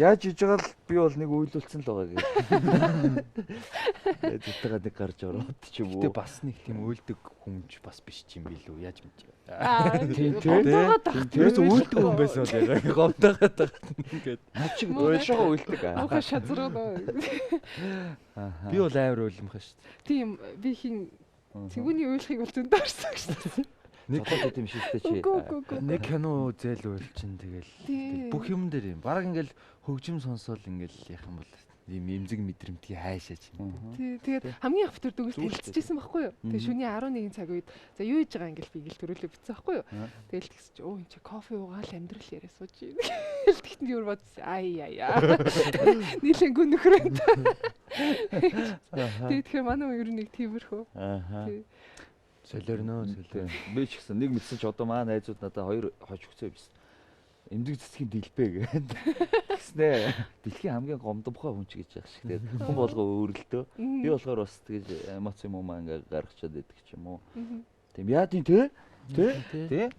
яаж хийж байгаа л би бол нэг үйлүүлсэн л байгаа гэх. Тэтгэж нэг гарч ороод ч юм уу. Гэтэ бас нэг тийм үйлдэг хүмж бас биш ч юм билүү яаж мэдээ. Тийм тэрээс үйлдэг хүн байсан бол яг гомдоогоод байгаа ингээд. Чиг уйлшгаа үйлдэг. Ууха шазруу. Би бол амар уйлмах шүү дээ. Тийм би хин цэгүүний уйлахыг бол зөндөө орсон шүү дээ. Нэг гол юм шигтэй чи. Нэг кино үзэл уйл чин тэгэл бүх юм дээр юм. Бараг ингээл хөгжим сонсоол ингээл яах юм бол ийм эмзэг мэдрэмтгий хайшаа чинь. Тий, тэгээд хамгийн их битэр дүгэл танилцчихсан байхгүй юу? Тэгээд шөнийн 11 цаг үед за юу хийж байгаа ингээл би ингээл төрөлөө битсэн байхгүй юу? Тэгэл тэгс чи өө энэ чи кофе уугаал амьдрал яриа сууж юм. Тэгтэн юу бодсон ай. Нийлэн гүн нөхрөнд. Тэгэхээр манай юу нэг тиймэрхүү. Солиорно. Би ч гэсэн нэг мэдсэн ч одоо маа найзууд надад хоёр хож өгцөө байсан. Эмзэг цэцгийн дэлбэ гэдэг. Тэгснэ. Дэлхийн хамгийн гомдомхой хүн ч гэж яах шиг. Тэгээд хүн болгоо өөрлөлтөө. Би болохоор бас тэгж эмоц юм уу ингээ гаргачаад идэг ч юм уу. Тийм яа тийм те? Тэ?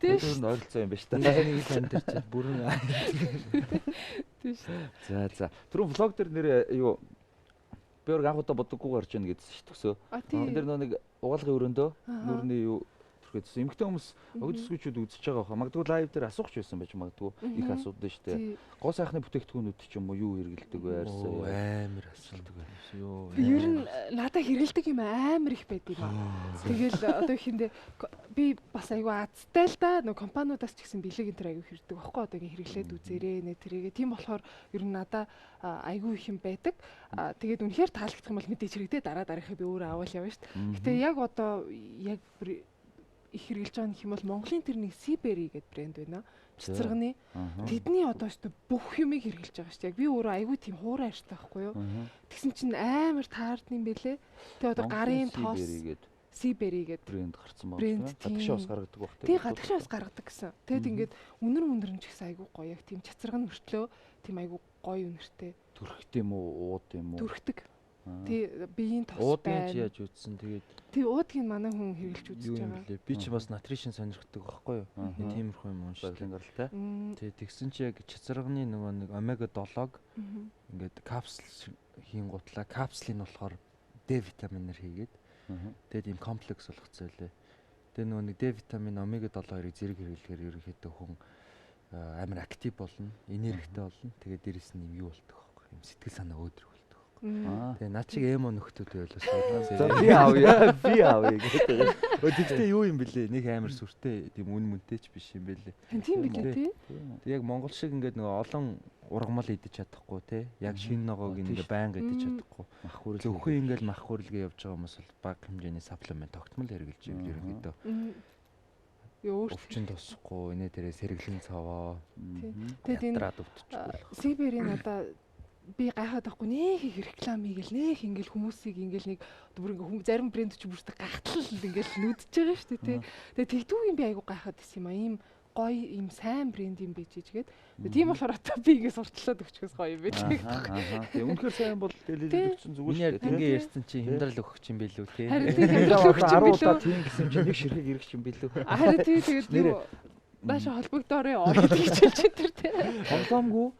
Өөрөнд ойролцоо юм ба ш та. Нэг танд дээр чи бүрэн. Тийм шүү. За. Түрүү влог дээр нэр юу би өөр анх удаа бодоггүй гарч ийн гэдсэн ш төсөө. Тэр нэг угаалгын өрөөндөө нүрний юу байсан. Эмэгтэй хүмүүс өвд төсгүүчүүд үзэж байгаа хаа. Магадгүй лайв дээр асуух ч байсан байж магадгүй их асуудаг шүү дээ. Гоо сайхны бүтээгдэхүүнүүд ч юм уу юу хэрэгэлдэг вэ ярьсан. Амар асуулт байна. Юу. Ер нь надад хэрэгэлдэг юм амар их байд юм аа. Тэгэл одоо ихэндээ би бас айгүй азтай л да. Нөгөө компаниудаас ч гэсэн бэлэг энэ төр айгүй хэрдэг баггүй одоо ингэ хэрэглээд үзээрэй нэ тэрийгээ. Тийм болохоор ер нь надад айгүй их юм байдаг. Тэгээд үнэхээр таалагдах юм бол мэдээж хэрэгтэй дараагийнхаа би өөрөө аваад явна шүү дээ. Гэтэ яг одоо яг их хэрэгжилж байгаа юм бол Монголын тэр нэг Сибери гэдэг брэнд байна. Цэцэргний. Тэдний одоо шүү дээ бүх юмыг хэрэгжилж байгаа шүү дээ. Яг би өөрөө айгүй тийм хуурай арьстай байхгүй юу. Тэгсэн чинь амар таард юм бэлээ. Тэгээ одоо гарын тоос Сибери гэдэг брэнд гарсан байна. Гадагшаа бас гаргадаг баг. Тий, гадагшаа бас гаргадаг гэсэн. Тэгэд ингээд үнэр нь ч гэсэн айгүй гоё. Яг тийм цэцэрэг нь өртлөө тийм айгүй гоё үнэртэй. Түрхт юм уу, ууд юм уу? Түрхдэг. Тий, биеийн тос байна. Уудын яаж үзсэн тэгээд тий, уудгийг манай хүн хэрэгжилж үзэж байгаа. Би ч бас натришн сонирхдаг байхгүй юу? Тиймэрхүү юм уншдаг. Баглан гаралтай. Тий, тэгсэн чи яг цэцэргний нөгөө нэг омега 7-ог ингээд капсул хийн гутлаа. Капслын болохоор D витаминаар хийгээд тэгээд ийм комплекс болгоцсон лээ. Тэгээд нөгөө нэг D витамин омега 7-ыг зэрэг хэрэглэхээр ерөнхийдөө хүн амар актив болно, энергитэй болно. Тэгээд дээрэс нь юм юу болдог байхгүй юм сэтгэл санаа өөдрөг болдог байхгүй. Тэгээ наа чиг эмо нөхдүүд байлаа. За би авъя гэдэг. Тэгтээ юу юм бэлээ? Нэг амар сүртэй тийм үн мөнтэй ч биш юм бэлээ. Тийм билээ тий. Тэг яг Монгол шиг ингээд нөгөө олон ургамал идэж чадахгүй те. Яг шинэ ногоог ингээ байнга идэж чадахгүй. Мах хүрэл зөвхөн ингээл мах хүрэлгээ явж байгаа хүмүүс бол бага хэмжээний саплемент тогтмол хэрэгжилж ивэл ерөнхийдөө өвчин тусахгүй инээ дээрээ сэргэлэн цаваа. Тэгээд энэ Сиберийн одоо би гайхаад байхгүй нэх их рекламыг л нэх ингээл хүмүүсийг ингээл нэг бүр ингээ зарим брэнд ч бүртээ гахтал ингээл нүдж байгаа шүү дээ тий. Тэгээд тэгдүү юм би айгу гайхаад исэн юм а. Ийм гоё ийм сайн брэнд юм байж гээд. Тийм болохоор одоо би ингээ сурталчилаад өгчихөөс гоё юм байж. Тэгээ үнэхээр сайн бол дэлгэрүүлэгч зүгээр шүү дээ. Ингээ ярьсан чи хямдрал өгөх юм билүү тий. Харин хямдрал өгөх юм билүү. Тийм гэсэн чи нэг ширхэг ирэх юм билүү. Харин тий тэгээд юу баша холбогдоорой гэдэг хэлж тэр тий. Хонлоомгүй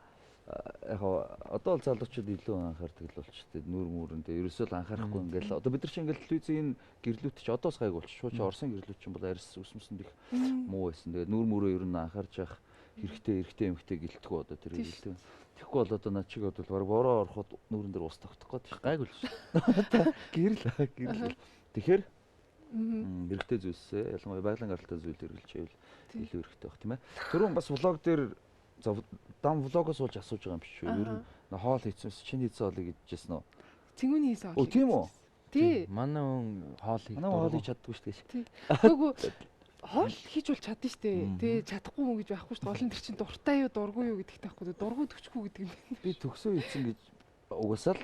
яг одоо л залуучууд илүү анхаардаг л болчихтой нүүр мөрөндөө ерөөсөө л анхаарахгүй ингээл одоо бид нар чинь ингээл телевизийн гэрлүүт чи одоос гайг болчих шууд чи Орсын гэрлүүт чинь бол арьс үсмэсэнд их муу байсан. Тэгээд нүүр мөрөө ер нь анхаарч явах хэрэгтэй эмхтэй гэлтгүү одоо тэр гэлтээ. Тэгэхгүй бол одоо над чиг бодвол баг бороо ороход нүүрэн дээр ус тогтох гээд гайг л гэрэл. Тэгэхээр хэрэгтэй зүйлсээ ялангуяа байгалийн гаралтай зүйл хэрэглэжээл илүү хэрэгтэй баг тийм ээ. Түрүүн бас влог дээр дам влогоос болж асууж байгаа юм биш үү? Ер нь хоол хийцээс чиний хийсэн хоолыг идчихсэн үү? Цэнгүүний хийсэн хоол. Оо тийм үү? Тий. Манай хүн хоол хийх. Манай хоол хийж чаддгүй шүү дээ. Тий. Үгүй хоол хийж бол чадна шүү дээ. Тий, чадахгүй мөн гэж байхгүй шүү дээ. Олон тэр чин дуртай юу, дургүй юу гэдэгтэй байхгүй. Дургүй төгчгүй гэдэг юм байна. Би төгсөө хийсэн гэж угаасаа л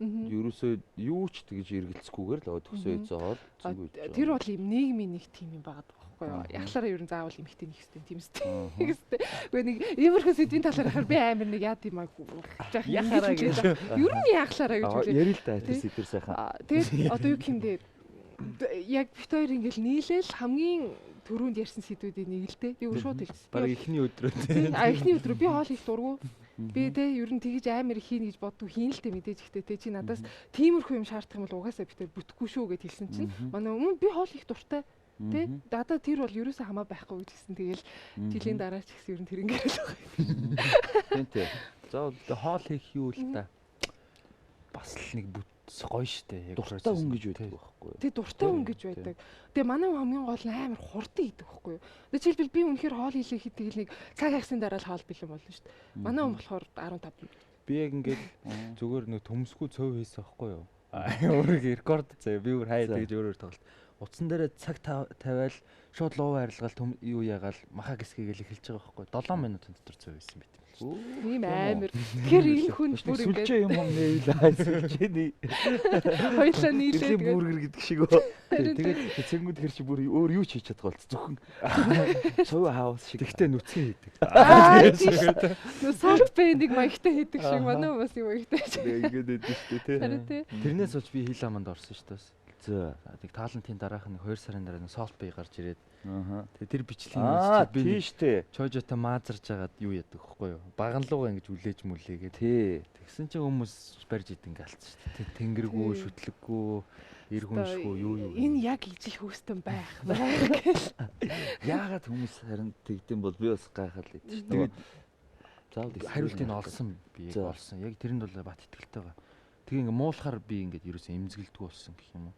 ерөөсөө юу ч тэгж эргэлцэхгүйгээр л төгсөө хийсэн хоол зүггүй. Тэр бол юм нийгмийн нэг тим юм байгаа. Яхлаараа ер нь заавал эмхтэй нэг хэвтэй тийм үстэй. Үгүй нэг иймэрхүү сэдвийн талаар харахаар би амар нэг яа тийм аа яхаараа гэж. Ер нь яхлаараа гэж хэлээ. Ярил л да тэр сэдвэр сайхан. Тэгээд одоо юу гэмдээ яг бит хоёр ингээл нийлээл хамгийн түрүүнд ярьсан сэдвүүдийн нэг л дээ. Би шууд хэлсэн. Бараг эхний өдрөө тийм. Эхний өдрөө би хоол хийх дургу. Би тэ ер нь тэгж амар хийнэ гэж боддог хийн л дээ мэдээж ихтэй тэ чи надаас тиймэрхүү юм шаардах юм бол угаасаа бит хоёр бүтэхгүй шүү гэд хэлсэн чинь манай өмнө би хоол хийх дуртай. Тэ дада тэр бол ерөөсөө хамаа байхгүй гэж хэлсэн. Тэгэл жилийн дараа ч гэсэн ер нь тэр ингээд л байгаа. Тийм тийм. За хоол хийх юу л та. Бас л нэг бүтс гоё штэ. Яг дуртай хүн гэж байдаг байхгүй юу? Тэ дуртай хүн гэж байдаг. Тэгээ манай хамгийн гол нь амар хурдан идэг байхгүй юу? Тэгээ жишээлбэл би үнэхээр хоол хийлээ тэгэл нэг цаг хагасны дараа л хоол бэлэн болно штэ. Манай хүн болохоор 15 минут. Би яг ингээд зүгээр нэг төмсгүү цөв хийсэн байхгүй юу? Өөрөөр рекорд заяа би өөр хайдаг гэж өөрөөр тоглолт. Утсан дээрээ цаг тавиал шууд луу арилгаал юу ягаал маха гисгэгээл эхэлж байгаа байхгүй 7 минутын дотор цөв байсан байт. Ийм амар. Тэгэхээр энэ хүн бүр ингээд сүлжээ юм нээлээ сүлжээний. Хоёлаа нийлээд бүргэр гэдэг шиг өө. Тэгээд цэнгүүд хэр чи бүр өөр юу ч хийж чадах болц зөвхөн цөв хаус шиг. Тэгтээ нүцгэн хийдэг. Нөө салт бэндийг маягтай хийдэг шиг манай бас юм маягтай. Ингээд өгдөө шүү дээ тий. Тэрнээс болж би хил аманд орсон шүү дээ. За. Тэг таалантын дараах нэг 2 сарын дараа нэг Salt Bay гарч ирээд тэг тэр бичлэгийг үзчихээ би тийш дээ. Чожотой маазарж хагаад юу яадаг вэ? Баганлуугаа ингэж үлээж мүлээгээд. Тий. Тэгсэн чинь хүмүүс барьж идэн галцсан шүү дээ. Тэнгэргүй, шүтлэггүй, эр хүншгүй юу. Энэ яг ижил хөөстөн байх гэж. Яагаад хүмүүс харин тэгдэм бол би бас гайхаад л идэв шүү. Тэгээд заавал хариултыг нь олсон би яг олсон. Яг тэрэнд бол бат итгэлтэй байгаа. Тэгээ ингээ муулахаар би ингээд ерөөсөө эмзэгэлдэггүй болсон гэх юм уу.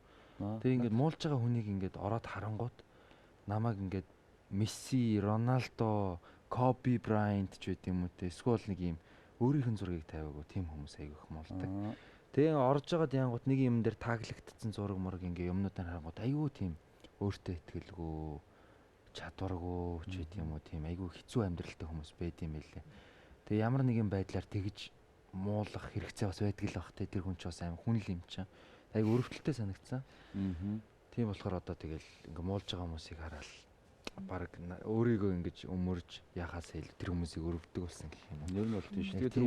Тэгээ ингээд муулж байгаа хүнийг ингээд ороод харангууд намайг ингээд Месси, Роналдо, Коби Брайант ч байт юм уу те. Эсвэл нэг юм өөрийнх нь зургийг тавиагүй тийм хүмүүс айгүйх муулдаг. Тэгээ орж байгаад янгууд нэг юм дээр таглагдсан зураг мураг ингээ юмнуудаар харангууд айгүй тийм өөртөө итгэлгүй, чадваргүй ч байт юм уу тийм айгүй хэцүү амьдралтай хүмүүс байд юм байлээ. Тэгээ ямар нэгэн байдлаар тэгж муулах хэрэгцээ бас байдаг л бах те. Тэр хүн ч бас аим хүн л юм чинь. Айгүй өрөвдөлтөй санагдсан. Тийм болохоор одоо тэгэл ингээ муулж байгаа хүмүүсийг хараад баг өөрийгөө ингэж өмөрж яхаас хэл тэр хүмүүсийг өрөвдөг болсон гэх юм уу. Нэр нь бол тийм шүү. Тэгээ тэр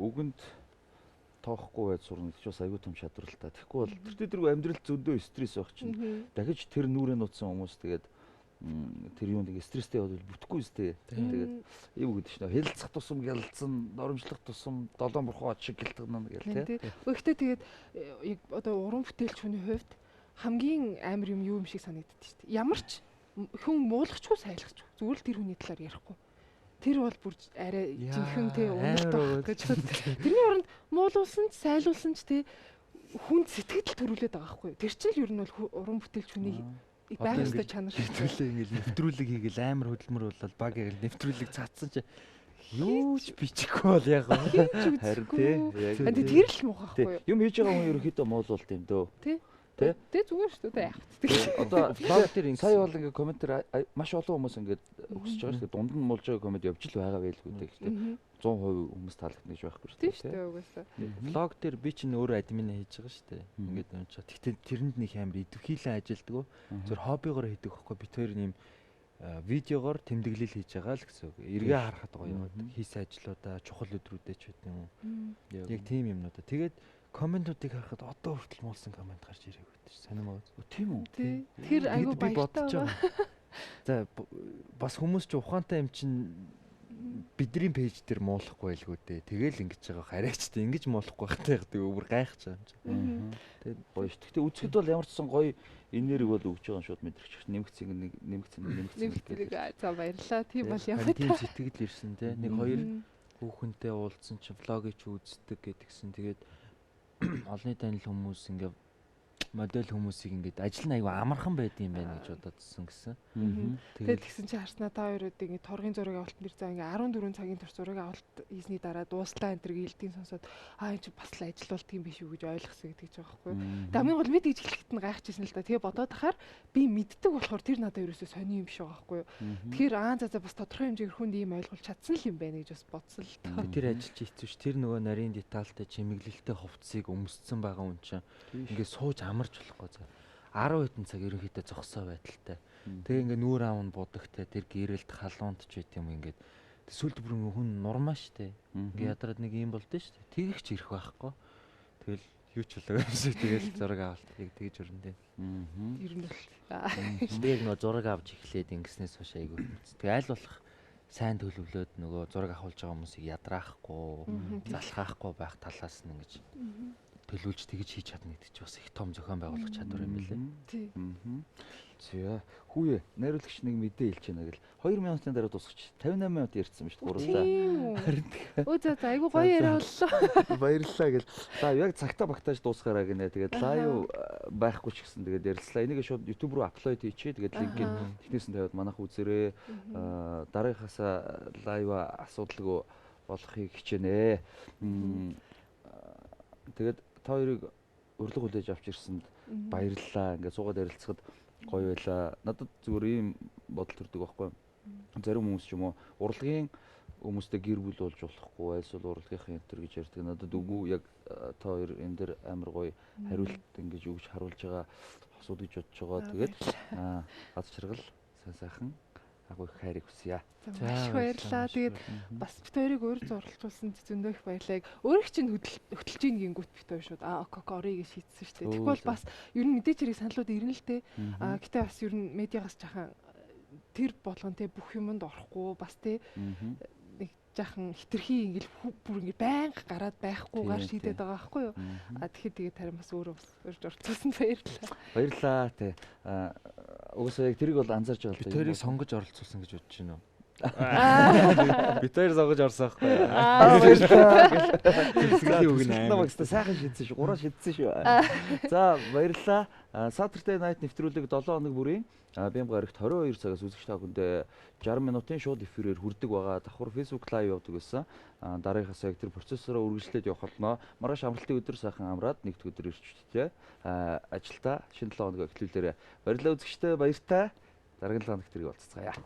үгэнд тоохгүй байж сурна гэж бас аюу тум шадрал та. Тэгэхгүй бол тэр тэргүй амьдрал зөндөө стресс байх чинь. Дахиж тэр нүрээ нутсан хүмүүс тэгээд тэр юунд ингэ стресстэй бол бүтэхгүй зү. Тэгээд юу гэдэг чинь хэлэлцэх тусам гялцсан, доромжлох тусам долоон бурхан ад шиг гэлтгэнэ гэл тий. Гэхдээ тэгээд яг одоо уран бүтээлч хүний хувьд хамгийн амар юм шиг санагддаг шүү дээ. Ямар ч хүн муулахчгүй сайлгахчгүй зүгээр л тэр хүний талаар ярихгүй. Тэр бол бүр арай жинхэнэ те уналтах гэж бод. Тэрний оронд муулуулсан ч сайлуулсан ч те хүн сэтгэл төрүүлээд байгаа байхгүй. Тэр чинь ер нь бол уран бүтээлч хүний байх ёстой чанар шүү. Хэвтрүүлээ ингээл нэвтрүүлэг хийгээл амар хөдөлмөр болол баг ингээл нэвтрүүлэг цаацсан чи юу ч бичихгүй бол яг харин тий. Тэр л муухайхгүй. Юм хийж байгаа хүн ерөөхдөө муулуулт юм дөө. Тий. Тэ зүгээр шүү дээ яах вэ? Одоо блог дээр сая бол ингээ комментэр маш олон хүмүүс ингээ өгсөж байгаа шүү дээ. Дунд нь муулж байгаа коммент явж л байгаа байлгүй дээ гэхдээ 100% хүмүүс таалагдана гэж байхгүй шүү дээ. Тийм шүү дээ угаасаа. Блог дээр би чинь өөрөө админ хийж байгаа шүү дээ. Ингээд унчаа. Гэхдээ тэрэнд нэг амар идэвхийлэн ажилддаг. Зөв хоббигоор хийдэг байхгүй бит хоёр нэм видеогоор тэмдэглэл хийж байгаа л гэсэн үг. Эргээ харахад гоё яваад хийсэн ажлуудаа чухал өдрүүдэд ч гэдэг юм уу. Яг тийм юмнуудаа. Тэгээд комментуудыг харахад одоо хүртэл муулсан коммент гарч ирэх гэдэг чинь сонирмоо. Тийм үү? Тэр айгу баяртай байгаа. За бас хүмүүс ч ухаантай юм чинь бидний пэйж дээр муулахгүй байлгүй дээ. Тэгэл ингэж байгаа хараач дээ. Ингэж муулахгүй байхтай гэдэг өөр гайхаж байгаа юм чинь. Тэгээд гоё шүү. Гэтэ үзэхэд бол ямар ч сан гоё энерги бол өгж байгаа шууд мэдрэгч. Нэмэгцэн. За баярлаа. Тийм бол яваа. Тийм сэтгэл ирсэн те. Нэг хоёр хүүхэнтэй уулзсан чи влогыг ч үздэг гэдгсэн. Тэгээд олонний танил хүмүүс ингээ модель хүмүүсийг ингээд ажил нь аягүй амархан байд юм байна гэж бодоодсэн гэсэн. Тэгээд тэгсэн чи харснаа та хоёрыг ингээ торгийн зураг авалт нэр заа ингээ 14 цагийн турш зураг авалт хийсний дараа дуслаа энэ төр гэлтийн сонсоод энэ чи бас л ажил болт юм биш үү гэж ойлгосон гэдэг ч байгаа байхгүй. Хамгийн гол мэд ижиглэхэд нь гайхажсэн л да. Тэгээ бодоод тахаар би мэддэг болохоор тэр надад ерөөсөө сони юм биш байгаа байхгүй. Тэгэхээр за бас тодорхой хэмжээгээр хүнд ийм ойлгуулж чадсан л юм байна гэж бас бодсон л та. Тэр ажилч хэцүү ш. Тэр нөгөө нарийн детальтай чимэглэлтэй хувцсыг өмссөн байгаа хүн чинь ингээ сууж амарч болохгүй за 10 хэдэн цаг ерөнхийдөө зогсоо байдалтай. Тэгээ ингээ нүүр аав нь будагтай тэр гэрэлт халуунт ч байт юм ингээд сүлд бүрэн хүн нурмаа штэ. Ингээ ядраад нэг юм болдсон штэ. Тэгэх ч ирэх байхгүй. Тэгэл юу ч болоо юм шиг тэгэл зураг авалт тэгж өрөндөө. Ер нь бол. Тэгээд нөгөө зураг авч эхлээд ингэснээс хойш айгүй. Тэг аль болох сайн төлөвлөөд нөгөө зураг авахулж байгаа хүмүүсийг ядраахгүй, залхаахгүй байх талаас нь ингэж төлөвлөж тэгж хийж чадна гэдэг чинь бас их том зохион байгуулах чадвар юм билээ. Тийм. За хүүе найруулагч нэг мэдээ хэлж байна гэл 2 минутын дараа дуусгач 58 минут ярьсан шүү дээ гурлаа. Өө за айгу гоё яриа боллоо. Баярлалаа гэл. За яг цагтаа багтааж дуусгаараа гинэ. Тэгээд лайв байхгүй ч гэсэн тэгээд ярилцлаа. Энийг шууд YouTube руу аплойд хийчээ. Тэгээд линкийг технээс нь тавиад манайх үзээрэй. Дараагийнхаасаа лайв асуудалгүй болохыг хичээнэ. Тэгээд та хоёрыг урилга хүлээж авч ирсэнд баярлалаа. Ингээд суугаад ярилцахад гоё байлаа. Надад зүгээр ийм бодол төрдөг байхгүй. Зарим хүмүүс ч юм уу урлагийн хүмүүстэй гэр бүл болж болохгүй эсвэл урлагийн энэ төр гэж ярьдаг. Надад үгүй яг та хоёр энэ дэр амар гоё хариулт ингэж өгч харуулж байгаа асуудаг гэж бодож байгаа. Тэгээд газ чаргал сайн сайхан агуу их хайрыг хүсье. Маш баярлалаа. Тэгээд бас бит хоёрыг өөр зурлуулсан зөндөө их баярлалаа. Өөрөө чинь хөтлөж ийн гингүүт бит хоёр шууд орыг шийдсэн шүү дээ. Тэгвэл бас ер нь мэдээч хэрэг саналууд ирнэ л дээ. Гэтэ бас ер нь медиагаас жахан тэр болгон те бүх юмд орохгүй бас те нэг жахан хитрхи ингээл бүр ингээ байнга гараад байхгүйгээр шийдээд байгаа байхгүй юу? Тэгэхээр тэгээд тарим бас өөрөө бас урьж орцсон баярлалаа. Баярлалаа те. Угсаа яг тэрийг бол анзаарч байгаа л да. Бид хоёрыг сонгож оролцуулсан гэж бодож байна уу? Бид хоёр сонгож орсон байхгүй юу? Баярлалаа. Үг нэ. Намайг сайхан шийдсэн шүү. 3 шийдсэн шүү. За баярлалаа. Saturday Night нэвтрүүлэг 7 хоног бүрийн Бямб гарагт 22 цагаас үзэгч та бүхэнд 60 минутын шууд эфирээр хүрдэг байгаа. Давхар Facebook Live явуулдаг гэсэн. Дараагийнхаас яг тэр процессороо үргэлжлээд явах болно. Маргааш амралтын өдөр сайхан амраад нэгд өдөр ирчтэй ажилдаа шинэ 7 хоног эхлүүлээрэ. Баярлалаа үзэгчтэй баяртай. Дараагийн 7 хоногт тэрийг уулзцгаая.